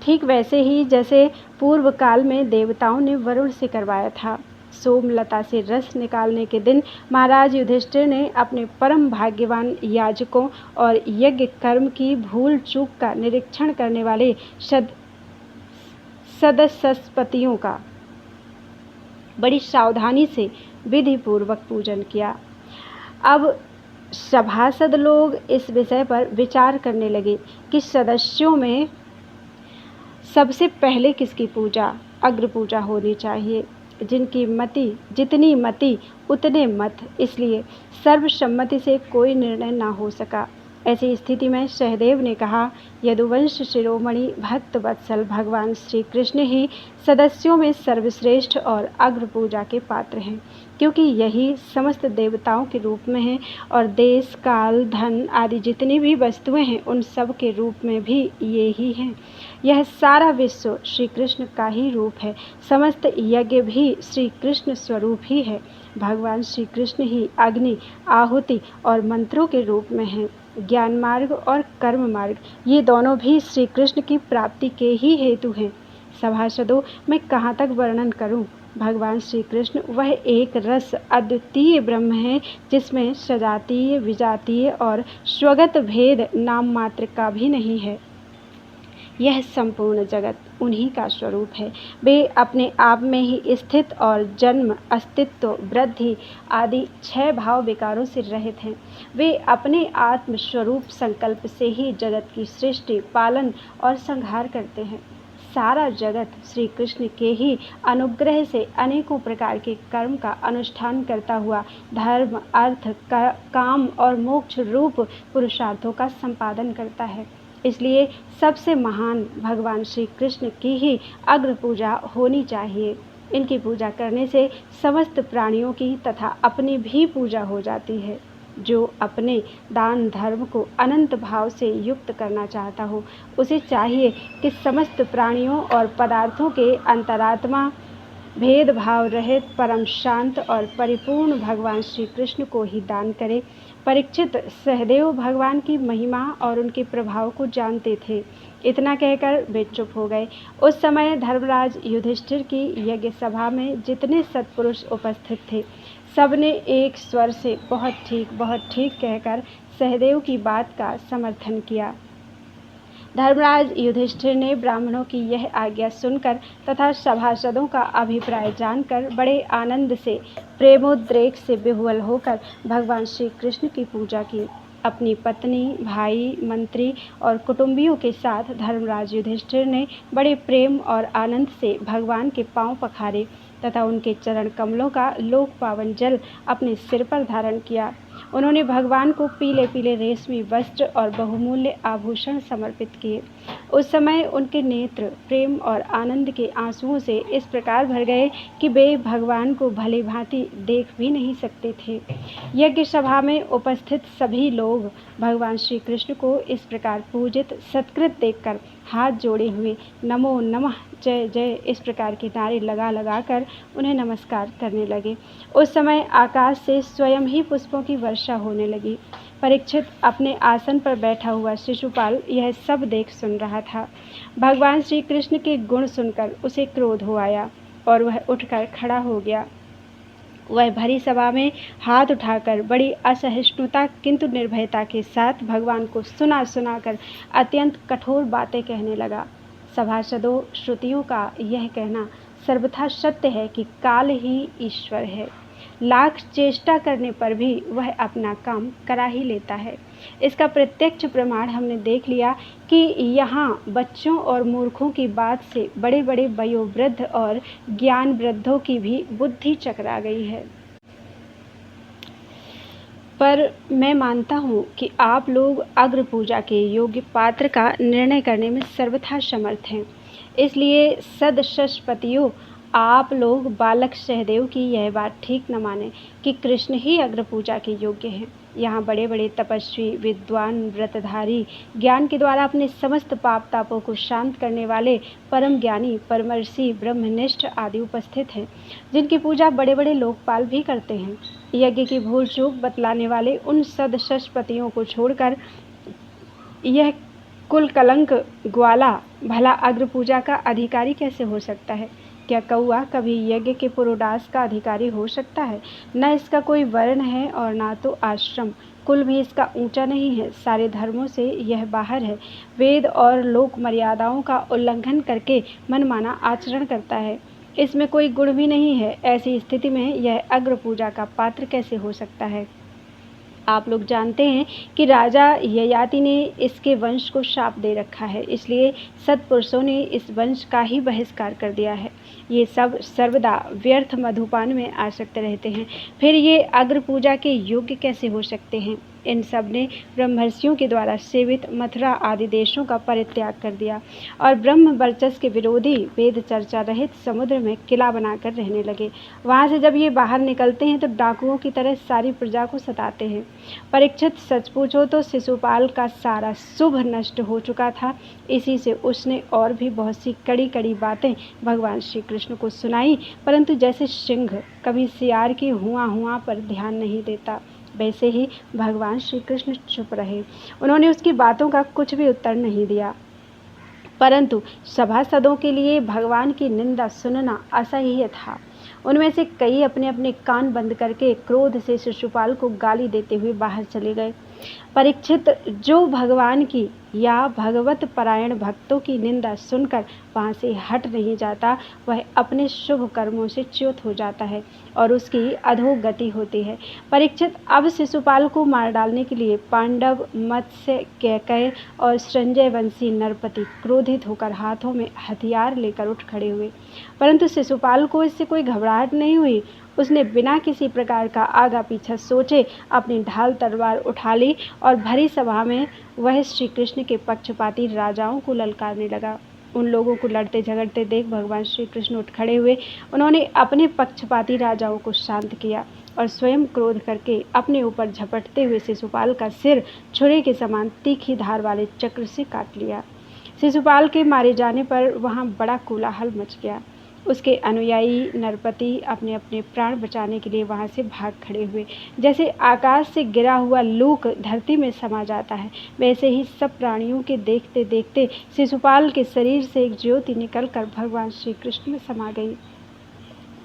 ठीक वैसे ही जैसे पूर्व काल में देवताओं ने वरुण से करवाया था। सोमलता से रस निकालने के दिन महाराज युधिष्ठिर ने अपने परम भाग्यवान याजकों और यज्ञ कर्म की भूल चूक का निरीक्षण करने वाले सदस्यपतियों का बड़ी सावधानी से विधि पूर्वक पूजन किया। अब सभासद लोग इस विषय पर विचार करने लगे कि सदस्यों में सबसे पहले किसकी पूजा, अग्र पूजा होनी चाहिए। जितनी मति उतने मत, इसलिए सर्वसम्मति से कोई निर्णय न हो सका। ऐसी स्थिति में सहदेव ने कहा, यदुवंश शिरोमणि भक्त वत्सल भगवान श्री कृष्ण ही सदस्यों में सर्वश्रेष्ठ और अग्र पूजा के पात्र हैं, क्योंकि यही समस्त देवताओं के रूप में हैं और देश, काल, धन आदि जितनी भी वस्तुएं हैं उन सब के रूप में भी ये ही हैं। यह सारा विश्व श्री कृष्ण का ही रूप है। समस्त यज्ञ भी श्री कृष्ण स्वरूप ही है। भगवान श्री कृष्ण ही अग्नि, आहुति और मंत्रों के रूप में हैं। ज्ञान मार्ग और कर्म मार्ग, ये दोनों भी श्री कृष्ण की प्राप्ति के ही हेतु हैं। सभासदों, मैं कहाँ तक वर्णन करूं? भगवान श्री कृष्ण वह एक रस अद्वितीय ब्रह्म है, जिसमें सजातीय, विजातीय और स्वगत भेद नाम मात्र का भी नहीं है। यह संपूर्ण जगत उन्हीं का स्वरूप है। वे अपने आप में ही स्थित और जन्म, अस्तित्व, वृद्धि आदि 6 भाव विकारों से रहित हैं। वे अपने आत्म स्वरूप संकल्प से ही जगत की सृष्टि, पालन और संहार करते हैं। सारा जगत श्री कृष्ण के ही अनुग्रह से अनेकों प्रकार के कर्म का अनुष्ठान करता हुआ धर्म, अर्थ, काम और मोक्ष रूप पुरुषार्थों का संपादन करता है। इसलिए सबसे महान भगवान श्री कृष्ण की ही अग्र पूजा होनी चाहिए। इनकी पूजा करने से समस्त प्राणियों की तथा अपनी भी पूजा हो जाती है। जो अपने दान धर्म को अनंत भाव से युक्त करना चाहता हो, उसे चाहिए कि समस्त प्राणियों और पदार्थों के अंतरात्मा, भेदभाव रहित, परम शांत और परिपूर्ण भगवान श्री कृष्ण को ही दान करे। परीक्षित सहदेव भगवान की महिमा और उनके प्रभाव को जानते थे। इतना कहकर वे चुप हो गए। उस समय धर्मराज युधिष्ठिर की यज्ञ सभा में जितने सत्पुरुष उपस्थित थे, सबने एक स्वर से बहुत ठीक कहकर सहदेव की बात का समर्थन किया। धर्मराज युधिष्ठिर ने ब्राह्मणों की यह आज्ञा सुनकर तथा सभासदों का अभिप्राय जानकर बड़े आनंद से, प्रेमोद्रेक से विह्वल होकर भगवान श्री कृष्ण की पूजा की। अपनी पत्नी, भाई, मंत्री और कुटुंबियों के साथ धर्मराज युधिष्ठिर ने बड़े प्रेम और आनंद से भगवान के पांव पखारे तथा उनके चरण कमलों का लोक पावन जल अपने सिर पर धारण किया। उन्होंने भगवान को पीले पीले रेशमी वस्त्र और बहुमूल्य आभूषण समर्पित किए। उस समय उनके नेत्र प्रेम और आनंद के आंसुओं से इस प्रकार भर गए कि वे भगवान को भली भांति देख भी नहीं सकते थे। यज्ञ सभा में उपस्थित सभी लोग भगवान श्री कृष्ण को इस प्रकार पूजित सत्कृत देखकर हाथ जोड़े हुए नमो नमः, जय जय इस प्रकार के नारे लगा कर उन्हें नमस्कार करने लगे। उस समय आकाश से स्वयं ही पुष्पों की वर्षा होने लगी। परीक्षित अपने आसन पर बैठा हुआ शिशुपाल यह सब देख सुन रहा था। भगवान श्री कृष्ण के गुण सुनकर उसे क्रोध हो आया और वह उठकर खड़ा हो गया। वह भरी सभा में हाथ उठाकर बड़ी असहिष्णुता किंतु निर्भयता के साथ भगवान को सुना कर अत्यंत कठोर बातें कहने लगा। सभासदों, श्रुतियों का यह कहना सर्वथा सत्य है कि काल ही ईश्वर है। लाख चेष्टा करने पर भी वह अपना काम करा ही लेता है। इसका प्रत्यक्ष प्रमाण हमने देख लिया कि यहाँ बच्चों और मूर्खों की बात से बड़े बड़े वयोवृद्ध और ज्ञान वृद्धों की भी बुद्धि चकरा गई है। पर मैं मानता हूँ कि आप लोग अग्र पूजा के योग्य पात्र का निर्णय करने में सर्वथा समर्थ हैं। इसलिए सदशस्पतियों, आप लोग बालक सहदेव की यह बात ठीक न माने कि कृष्ण ही अग्र पूजा के योग्य हैं। यहाँ बड़े बड़े तपस्वी, विद्वान, व्रतधारी, ज्ञान के द्वारा अपने समस्त पाप तापों को शांत करने वाले परम ज्ञानी, परमर्षि, ब्रह्मनिष्ठ आदि उपस्थित हैं, जिनकी पूजा बड़े बड़े लोकपाल भी करते हैं। यज्ञ की भूल चूक बतलाने वाले उन सदशस्पतियों को छोड़कर यह कुल कलंक ग्वाला भला अग्र पूजा का अधिकारी कैसे हो सकता है? क्या कौआ कभी यज्ञ के पुरोडास का अधिकारी हो सकता है? न इसका कोई वर्ण है और ना तो आश्रम, कुल भी इसका ऊंचा नहीं है। सारे धर्मों से यह बाहर है। वेद और लोक मर्यादाओं का उल्लंघन करके मनमाना आचरण करता है। इसमें कोई गुण भी नहीं है। ऐसी स्थिति में यह अग्र पूजा का पात्र कैसे हो सकता है? आप लोग जानते हैं कि राजा ययाति ने इसके वंश को शाप दे रखा है, इसलिए सत्पुरुषों ने इस वंश का ही बहिष्कार कर दिया है। ये सब सर्वदा व्यर्थ मधुपान में आसक्त रहते हैं, फिर ये अग्र पूजा के योग्य कैसे हो सकते हैं? इन सब ने ब्रह्मर्षियों के द्वारा सेवित मथुरा आदि देशों का परित्याग कर दिया और ब्रह्म वर्चस्व के विरोधी वेद चर्चा रहित समुद्र में किला बनाकर रहने लगे। वहाँ से जब ये बाहर निकलते हैं तो डाकुओं की तरह सारी प्रजा को सताते हैं। परीक्षित, सच पूछो तो शिशुपाल का सारा शुभ नष्ट हो चुका था। इसी से उसने और भी बहुत सी कड़ी कड़ी बातें भगवान श्री कृष्ण को सुनाई, परंतु जैसे सिंह कभी सियार की हुआ पर ध्यान नहीं देता, वैसे ही भगवान श्री कृष्ण चुप रहे। उन्होंने उसकी बातों का कुछ भी उत्तर नहीं दिया, परंतु सभासदों के लिए भगवान की निंदा सुनना असह्य था। उनमें से कई अपने अपने कान बंद करके क्रोध से शिशुपाल को गाली देते हुए बाहर चले गए। परीक्षित, जो भगवान की या भगवत परायण भक्तों की निंदा सुनकर वहाँ से हट नहीं जाता, वह अपने शुभ कर्मों से च्युत हो जाता है और उसकी अधोगति होती है। परीक्षित, अब शिशुपाल को मार डालने के लिए पांडव, मत्स्य, कैकय और संजय वंशी नरपति क्रोधित होकर हाथों में हथियार लेकर उठ खड़े हुए, परंतु शिशुपाल को इससे कोई घबराहट नहीं हुई। उसने बिना किसी प्रकार का आगा पीछा सोचे अपनी ढाल तलवार उठा ली और भरी सभा में वह श्री कृष्ण के पक्षपाती राजाओं को ललकारने लगा। उन लोगों को लड़ते झगड़ते देख भगवान श्री कृष्ण उठ खड़े हुए। उन्होंने अपने पक्षपाती राजाओं को शांत किया और स्वयं क्रोध करके अपने ऊपर झपटते हुए शिशुपाल का सिर छुरे के समान तीखी धार वाले चक्र से काट लिया। शिशुपाल के मारे जाने पर वहाँ बड़ा कोलाहल मच गया। उसके अनुयायी नरपति अपने अपने प्राण बचाने के लिए वहाँ से भाग खड़े हुए। जैसे आकाश से गिरा हुआ लूक धरती में समा जाता है, वैसे ही सब प्राणियों के देखते देखते शिशुपाल के शरीर से एक ज्योति निकलकर भगवान श्री कृष्ण में समा गई।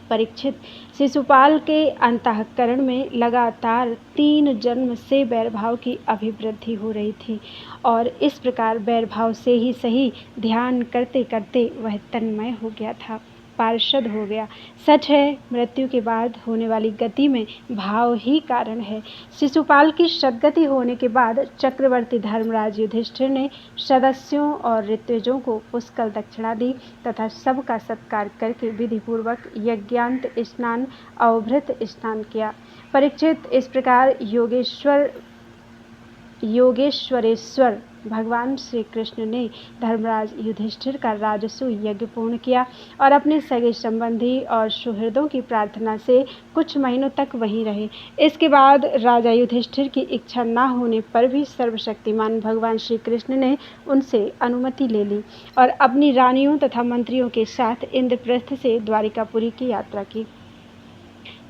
परीक्षित, शिशुपाल के अंतःकरण में लगातार 3 जन्म से बैरभाव की अभिवृद्धि हो रही थी और इस प्रकार बैरभाव से ही सही ध्यान करते करते वह तन्मय हो गया था, पार्षद हो गया। सच है, मृत्यु के बाद होने वाली गति में भाव ही कारण है। शिशुपाल की सद्गति होने के बाद चक्रवर्ती धर्मराज युधिष्ठिर ने सदस्यों और ऋत्विजों को पुष्कल दक्षिणा दी तथा सबका सत्कार करके विधिपूर्वक यज्ञांत स्नान, अवभृत स्नान किया। परीक्षित, इस प्रकार योगेश्वरेश्वर भगवान श्री कृष्ण ने धर्मराज युधिष्ठिर का राजसु यज्ञ पूर्ण किया और अपने सगे संबंधी और सुहृदों की प्रार्थना से कुछ महीनों तक वहीं रहे। इसके बाद राजा युधिष्ठिर की इच्छा न होने पर भी सर्वशक्तिमान भगवान श्री कृष्ण ने उनसे अनुमति ले ली और अपनी रानियों तथा मंत्रियों के साथ इंद्रप्रस्थ से द्वारिकापुरी की यात्रा की।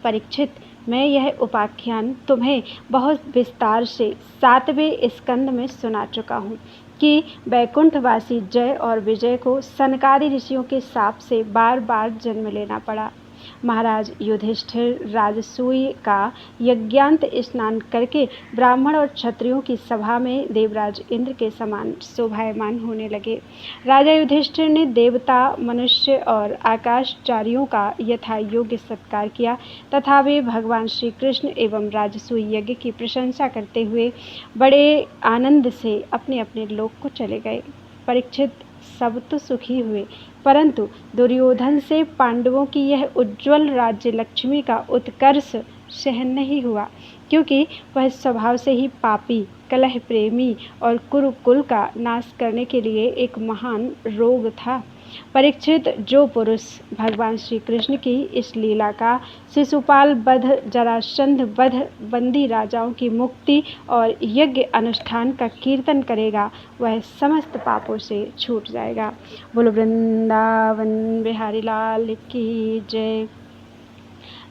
परीक्षित, मैं यह उपाख्यान तुम्हें बहुत विस्तार से 7वें स्कंद में सुना चुका हूँ कि वैकुंठवासी जय और विजय को सनकादि ऋषियों के शाप से बार बार जन्म लेना पड़ा। महाराज युधिष्ठिर राजसूय का यज्ञांत स्नान करके ब्राह्मण और क्षत्रियों की सभा में देवराज इंद्र के समान शोभायमान होने लगे। राजा युधिष्ठिर ने देवता, मनुष्य और आकाशचारियों का यथा योग्य सत्कार किया तथा वे भगवान श्री कृष्ण एवं राजसूय यज्ञ की प्रशंसा करते हुए बड़े आनंद से अपने अपने लोक को चले गए। परीक्षित, सब तो सुखी हुए, परंतु दुर्योधन से पांडवों की यह उज्ज्वल राज्य लक्ष्मी का उत्कर्ष सहन नहीं हुआ, क्योंकि वह स्वभाव से ही पापी, कलह प्रेमी और कुरुकुल का नाश करने के लिए एक महान रोग था। परीक्षित, जो पुरुष भगवान श्री कृष्ण की इस लीला का शिशुपाल वध, जरासंध वध, बंदी राजाओं की मुक्ति और यज्ञ अनुष्ठान का कीर्तन करेगा, वह समस्त पापों से छूट जाएगा। बोलो वृंदावन बिहारी लाल की जय।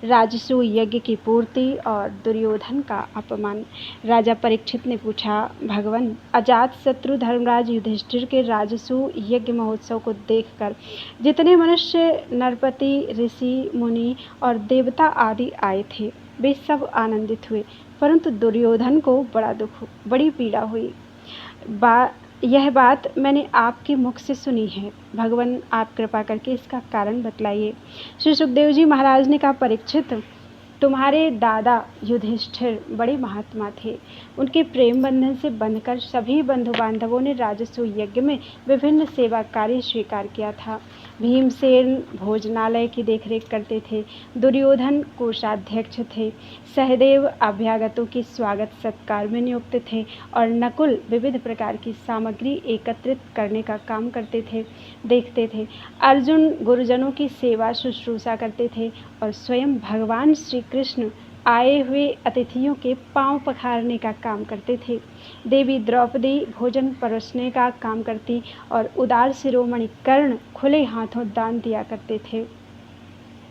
राजसू यज्ञ की पूर्ति और दुर्योधन का अपमान। राजा परीक्षित ने पूछा, भगवान, अजात शत्रु धर्मराज युधिष्ठिर के राजसू यज्ञ महोत्सव को देखकर जितने मनुष्य, नरपति, ऋषि, मुनि और देवता आदि आए थे, वे सब आनंदित हुए, परंतु दुर्योधन को बड़ा दुख, बड़ी पीड़ा हुई। यह बात मैंने आपके मुख से सुनी है। भगवान, आप कृपा करके इसका कारण बतलाइए। श्री सुखदेव जी महाराज ने कहा, परीक्षित, तुम्हारे दादा युधिष्ठिर बड़े महात्मा थे। उनके प्रेम बंधन से बंधकर सभी बंधु बांधवों ने राजसू यज्ञ में विभिन्न सेवा कार्य स्वीकार किया था। भीमसेन भोजनालय की देखरेख करते थे, दुर्योधन कोषाध्यक्ष थे, सहदेव अभ्यागतों की स्वागत सत्कार में नियुक्त थे और नकुल विविध प्रकार की सामग्री एकत्रित करने का काम करते थे, देखते थे। अर्जुन गुरुजनों की सेवा शुश्रूषा करते थे और स्वयं भगवान श्री कृष्ण आए हुए अतिथियों के पांव पखारने का काम करते थे। देवी द्रौपदी भोजन परोसने का काम करती और उदार शिरोमणि कर्ण खुले हाथों दान दिया करते थे।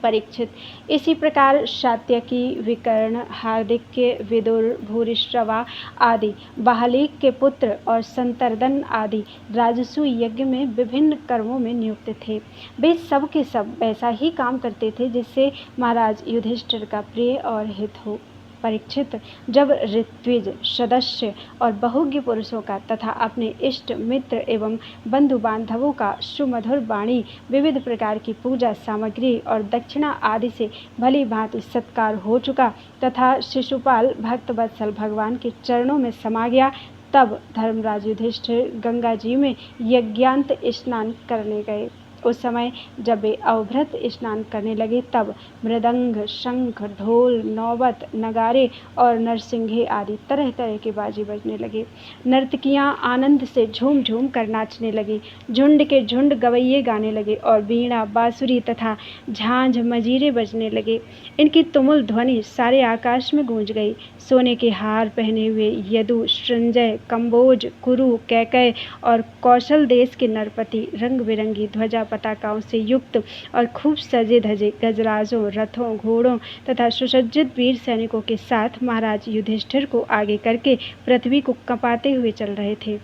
परीक्षित, इसी प्रकार सात्यकी, विकर्ण, हार्दिक्य, विदुर, भूरिश्रवा आदि बाहलिक के पुत्र और संतर्दन आदि राजसू यज्ञ में विभिन्न कर्मों में नियुक्त थे। वे सब के सब ऐसा ही काम करते थे जिससे महाराज युधिष्ठिर का प्रिय और हित हो। परीक्षित, जब ऋत्विज सदस्य और बहुज्ञ पुरुषों का तथा अपने इष्ट मित्र एवं बंधु बांधवों का सुमधुर वाणी, विविध प्रकार की पूजा सामग्री और दक्षिणा आदि से भली भांति सत्कार हो चुका तथा शिशुपाल भक्तवत्सल भगवान के चरणों में समा गया, तब धर्मराज युधिष्ठिर गंगा जी में यज्ञांत स्नान करने गए। उस समय जब वे अवभृत स्नान करने लगे, तब मृदंग, शंख, ढोल, नौबत, नगारे और नरसिंघे आदि तरह तरह के बाजे बजने लगे। नर्तकियां आनंद से झूम झूम कर नाचने लगी। झुंड के झुंड गवैये गाने लगे और वीणा, बांसुरी तथा झांझ मजीरे बजने लगे। इनकी तुमुल ध्वनि सारे आकाश में गूंज गई। सोने के हार पहने हुए यदु, संजय, कंबोज, कुरु, कैकय और कौशल देश के नरपति रंग बिरंगी ध्वजा पताकाओं से युक्त और खूब सजे धजे गजराजों, रथों, घोड़ों तथा सुसज्जित वीर सैनिकों के साथ महाराज युधिष्ठिर को आगे करके पृथ्वी को कँपाते हुए चल रहे थे।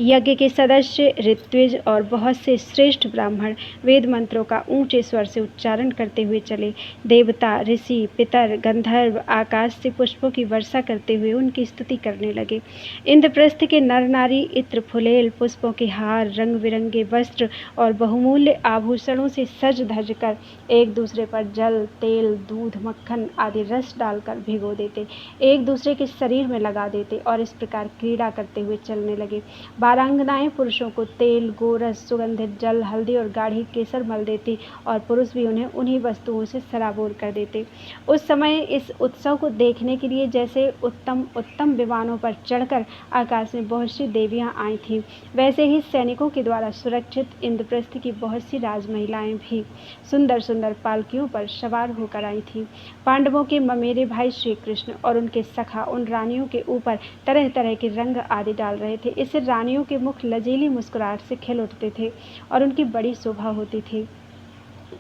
यज्ञ के सदस्य ऋत्विज और बहुत से श्रेष्ठ ब्राह्मण वेद मंत्रों का ऊंचे स्वर से उच्चारण करते हुए चले। देवता, ऋषि, पितर, गंधर्व आकाश से पुष्पों की वर्षा करते हुए उनकी स्तुति करने लगे। इंद्रप्रस्थ के नर नारी इत्र फुलेल, पुष्पों के हार, रंग बिरंगे वस्त्र और बहुमूल्य आभूषणों से सज धज कर एक दूसरे पर जल, तेल, दूध, मक्खन आदि रस डालकर भिगो देते, एक दूसरे के शरीर में लगा देते और इस प्रकार क्रीड़ा करते हुए चलने लगे। बारांगनाएं पुरुषों को तेल, गोरस, सुगंधित जल, हल्दी और गाढ़ी केसर मल देती और पुरुष भी उन्हें उन्हीं वस्तुओं से सराबोर कर देते। उस समय इस उत्सव को देखने के लिए जैसे उत्तम उत्तम विमानों पर चढ़कर आकाश में बहुत सी देवियां आई थीं, वैसे ही सैनिकों के द्वारा सुरक्षित इंद्रप्रस्थ की बहुत सी राजमहिलाएं भी सुंदर सुंदर पालकियों पर सवार होकर आई थीं। पांडवों के ममेरे भाई श्री कृष्ण और उनके सखा उन रानियों के ऊपर तरह तरह के रंग आदि डाल रहे थे। इससे रानियों के मुख लजीली मुस्कुराहट से खिल उठते थे और उनकी बड़ी शोभा होती थी।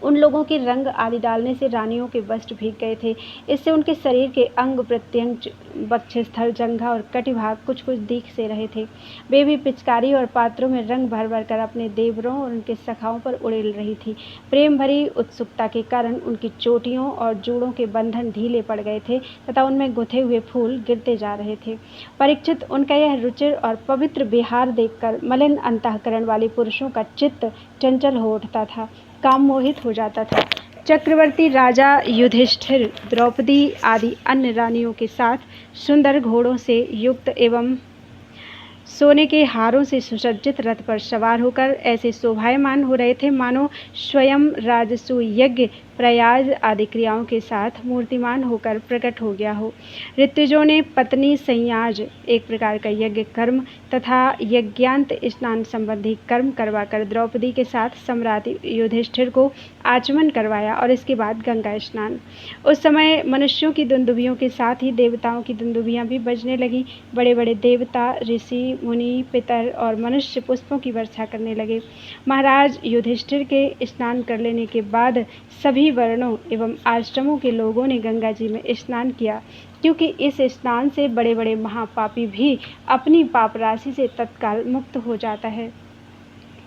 उन लोगों के रंग आदि डालने से रानियों के वस्त्र भीग गए थे। इससे उनके शरीर के अंग प्रत्यंग, वक्षस्थल, जंघा और कटिभाग कुछ कुछ दिख से रहे थे। वे भी पिचकारी और पात्रों में रंग भर भर कर अपने देवरों और उनके सखाओं पर उड़ेल रही थी। प्रेम भरी उत्सुकता के कारण उनकी चोटियों और जूड़ों के बंधन ढीले पड़ गए थे तथा उनमें गुथे हुए फूल गिरते जा रहे थे। परीक्षित, उनका यह रुचिर और पवित्र विहार देखकर मलिन अंतःकरण वाले पुरुषों का चित्त चंचल हो उठता था, काम मोहित हो जाता था। चक्रवर्ती राजा युधिष्ठिर द्रौपदी आदि अन्य रानियों के साथ सुंदर घोड़ों से युक्त एवं सोने के हारों से सुसज्जित रथ पर सवार होकर ऐसे शोभायमान हो रहे थे मानो स्वयं राजसूय यज्ञ, प्रयाग आदि क्रियाओं के साथ मूर्तिमान होकर प्रकट हो गया हो। ऋत्विजों ने पत्नी संयाज, एक प्रकार का यज्ञ कर्म तथा यज्ञांत स्नान संबंधी कर्म करवाकर द्रौपदी के साथ सम्राट युधिष्ठिर को आचमन करवाया और इसके बाद गंगा स्नान। उस समय मनुष्यों की दुंदुभियों के साथ ही देवताओं की दुंदुभियां भी बजने लगी। बड़े बड़े देवता, ऋषि, मुनि, पितर और मनुष्य पुष्पों की वर्षा करने लगे। महाराज युधिष्ठिर के स्नान कर लेने के बाद सभी वर्णों एवं आश्रमों के लोगों ने गंगा जी में स्नान किया, क्योंकि इस स्नान से बड़े बड़े महापापी भी अपनी पाप राशि से तत्काल मुक्त हो जाता है।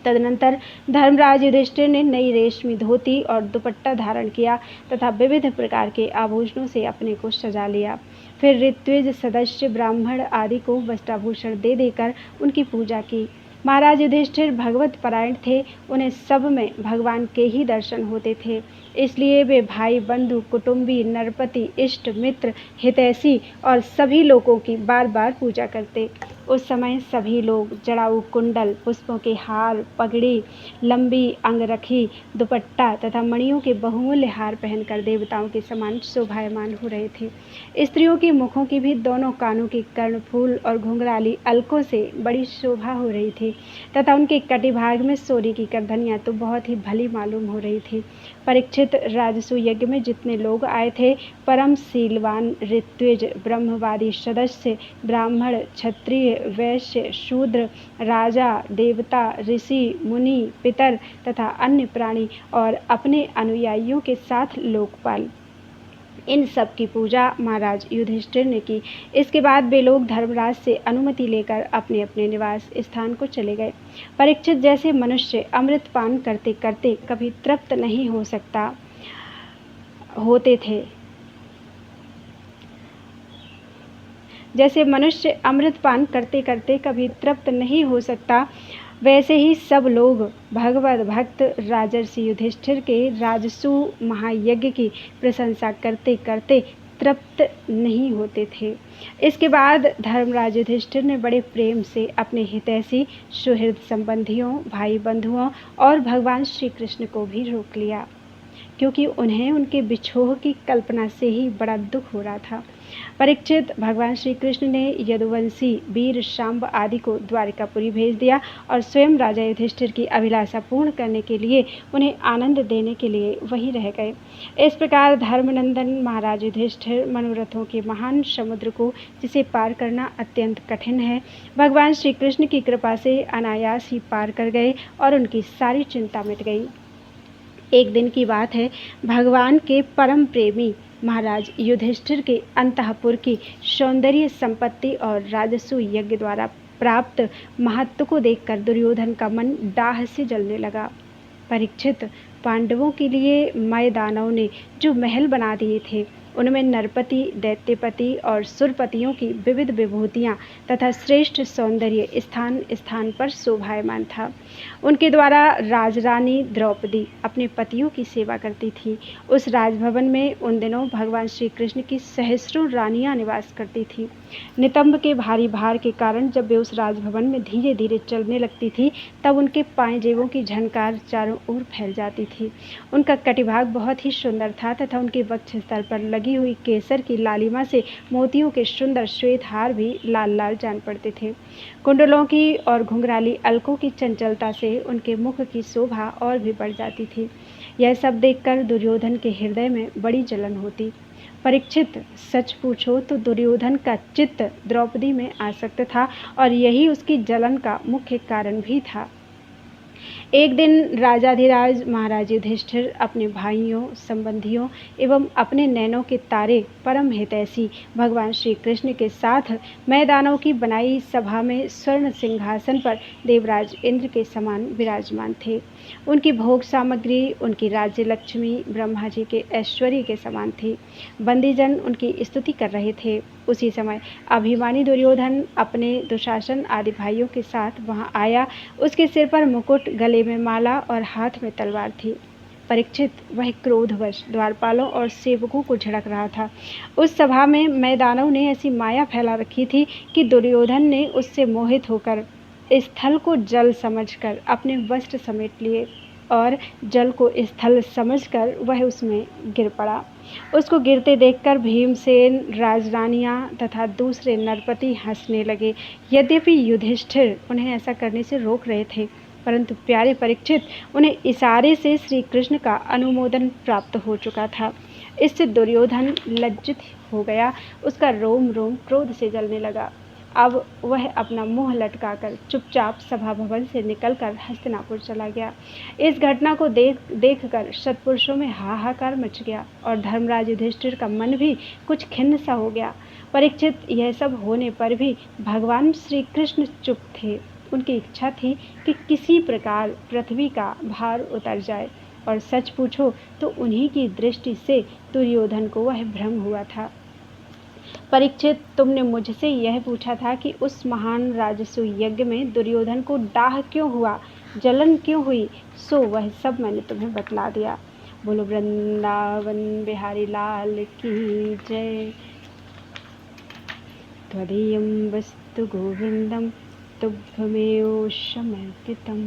तदनंतर धर्मराज युधिष्ठिर ने नई रेशमी धोती और दुपट्टा धारण किया तथा विविध प्रकार के आभूषणों से अपने को सजा लिया। फिर ऋत्विज सदस्य ब्राह्मण आदि को वस्त्राभूषण दे देकर उनकी पूजा की। महाराज युधिष्ठिर भगवत परायण थे, उन्हें सब में भगवान के ही दर्शन होते थे, इसलिए वे भाई, बंधु, कुटुंबी, नरपति, इष्ट मित्र, हितैषी और सभी लोगों की बार बार पूजा करते। उस समय सभी लोग जड़ाऊ कुंडल, पुष्पों के हार, पगड़ी, लंबी अंगरखी, दुपट्टा तथा मणियों के बहुमूल्य हार पहनकर देवताओं के समान शोभायमान हो रहे थे। स्त्रियों के मुखों की भी दोनों कानों के कर्णफूल और घुंघराली अलकों से बड़ी शोभा हो रही थी तथा उनके कटिभाग में सोने की करधनियाँ तो बहुत ही भली मालूम हो रही थी। परीक्षित, राजसूय यज्ञ में जितने लोग आए थे, परम शीलवान ऋत्विज, ब्रह्मवादी सदस्य, ब्राह्मण, क्षत्रिय, वैश्य, शूद्र, राजा, देवता, ऋषि, मुनि, पितर तथा अन्य प्राणी और अपने अनुयायियों के साथ लोकपाल, इन सब की पूजा महाराज युधिष्ठिर ने की। इसके बाद वे लोग धर्मराज से अनुमति लेकर अपने अपने निवास स्थान को चले गए। परीक्षित, जैसे मनुष्य अमृत पान करते करते कभी तृप्त नहीं हो सकता होते थे, जैसे मनुष्य अमृतपान करते करते कभी तृप्त नहीं हो सकता, वैसे ही सब लोग भगवत भक्त राजर्षि युधिष्ठिर के राजसू महायज्ञ की प्रशंसा करते करते तृप्त नहीं होते थे। इसके बाद धर्मराज युधिष्ठिर ने बड़े प्रेम से अपने हितैषी सुहृद संबंधियों, भाई बंधुओं और भगवान श्री कृष्ण को भी रोक लिया, क्योंकि उन्हें उनके बिछोह की कल्पना से ही बड़ा दुख हो रहा था। परीक्षित, भगवान श्री कृष्ण ने यदुवंशी वीर शांब आदि को द्वारिकापुरी भेज दिया और स्वयं राजा युधिष्ठिर की अभिलाषा पूर्ण करने के लिए उन्हें आनंद देने के लिए वहीं रह गए। इस प्रकार धर्मनंदन महाराज युधिष्ठिर मनोरथों के महान समुद्र को, जिसे पार करना अत्यंत कठिन है, भगवान श्री कृष्ण की कृपा से अनायास ही पार कर गए और उनकी सारी चिंता मिट गई। एक दिन की बात है, भगवान के परम प्रेमी महाराज युधिष्ठिर के अंतःपुर की सौंदर्य संपत्ति और राजसू यज्ञ द्वारा प्राप्त महत्व को देखकर दुर्योधन का मन डाह से जलने लगा। परीक्षित, पांडवों के लिए मय दानव ने जो महल बना दिए थे, उनमें नरपति, दैत्यपति और सुरपतियों की विविध विभूतियाँ तथा श्रेष्ठ सौंदर्य स्थान स्थान पर शोभायमान था। उनके द्वारा राजरानी द्रौपदी अपने पतियों की सेवा करती थी। उस राजभवन में उन दिनों भगवान श्री कृष्ण की सहस्रों रानियां निवास करती थीं। नितंब के भारी भार के कारण जब वे उस राजभवन में धीरे धीरे चलने लगती थी, तब उनके पांजेबों की झनकार चारों ओर फैल जाती थी। उनका कटिभाग बहुत ही सुंदर था तथा उनके वक्षस्थल पर लगी हुई केसर की लालिमा से मोतियों के सुंदर श्वेत हार भी लाल लाल जान पड़ते थे। कुंडलों की और घुंघराली अलकों की चंचलता से उनके मुख की शोभा और भी बढ़ जाती थी। यह सब देखकर दुर्योधन के हृदय में बड़ी जलन होती। परीक्षित, सच पूछो तो दुर्योधन का चित्त द्रौपदी में आसक्त था और यही उसकी जलन का मुख्य कारण भी था। एक दिन राजाधिराज महाराज युधिष्ठिर अपने भाइयों, संबंधियों एवं अपने नैनों के तारे परम हितैषी भगवान श्री कृष्ण के साथ मैदानों की बनाई सभा में स्वर्ण सिंहासन पर देवराज इंद्र के समान विराजमान थे। उनकी भोग सामग्री, उनकी राज्य लक्ष्मी ब्रह्मा जी के ऐश्वर्य के समान थी। बंदीजन उनकी स्तुति कर रहे थे। उसी समय अभिमानी दुर्योधन अपने दुशासन आदि भाइयों के साथ वहां आया। उसके सिर पर मुकुट, गले में माला और हाथ में तलवार थी। परीक्षित, वह क्रोधवश द्वारपालों और सेवकों को झड़क रहा था। उस सभा में मैदानों ने ऐसी माया फैला रखी थी कि दुर्योधन ने उससे मोहित होकर स्थल को जल समझकर अपने वस्त्र समेट लिए और जल को स्थल समझकर वह उसमें गिर पड़ा। उसको गिरते देखकर भीमसेन, राजरानियां तथा दूसरे नरपति हंसने लगे। यद्यपि युधिष्ठिर उन्हें ऐसा करने से रोक रहे थे, परंतु प्यारे परीक्षित, उन्हें इशारे से श्री कृष्ण का अनुमोदन प्राप्त हो चुका था। इससे दुर्योधन लज्जित हो गया। उसका रोम रोम क्रोध से जलने लगा। अब वह अपना मुंह लटकाकर चुपचाप सभा भवन से निकलकर हस्तिनापुर चला गया। इस घटना को देखकर सत्पुरुषों में हाहाकार मच गया और धर्मराज युधिष्ठिर का मन भी कुछ खिन्न सा हो गया। परीक्षित, यह सब होने पर भी भगवान श्री कृष्ण चुप थे। उनकी इच्छा थी कि किसी प्रकार पृथ्वी का भार उतर जाए, और सच पूछो तो उन्हीं की दृष्टि से दुर्योधन को वह भ्रम हुआ था। परीक्षित, तुमने मुझसे यह पूछा था कि उस महान राजसू यज्ञ में दुर्योधन को डाह क्यों हुआ, जलन क्यों हुई, सो वह सब मैंने तुम्हें बतला दिया। बोलो वृंदावन बिहारी लाल की जय। त्वदीयं वस्तु गोविंदम तुभ्यमेव समर्पितम्।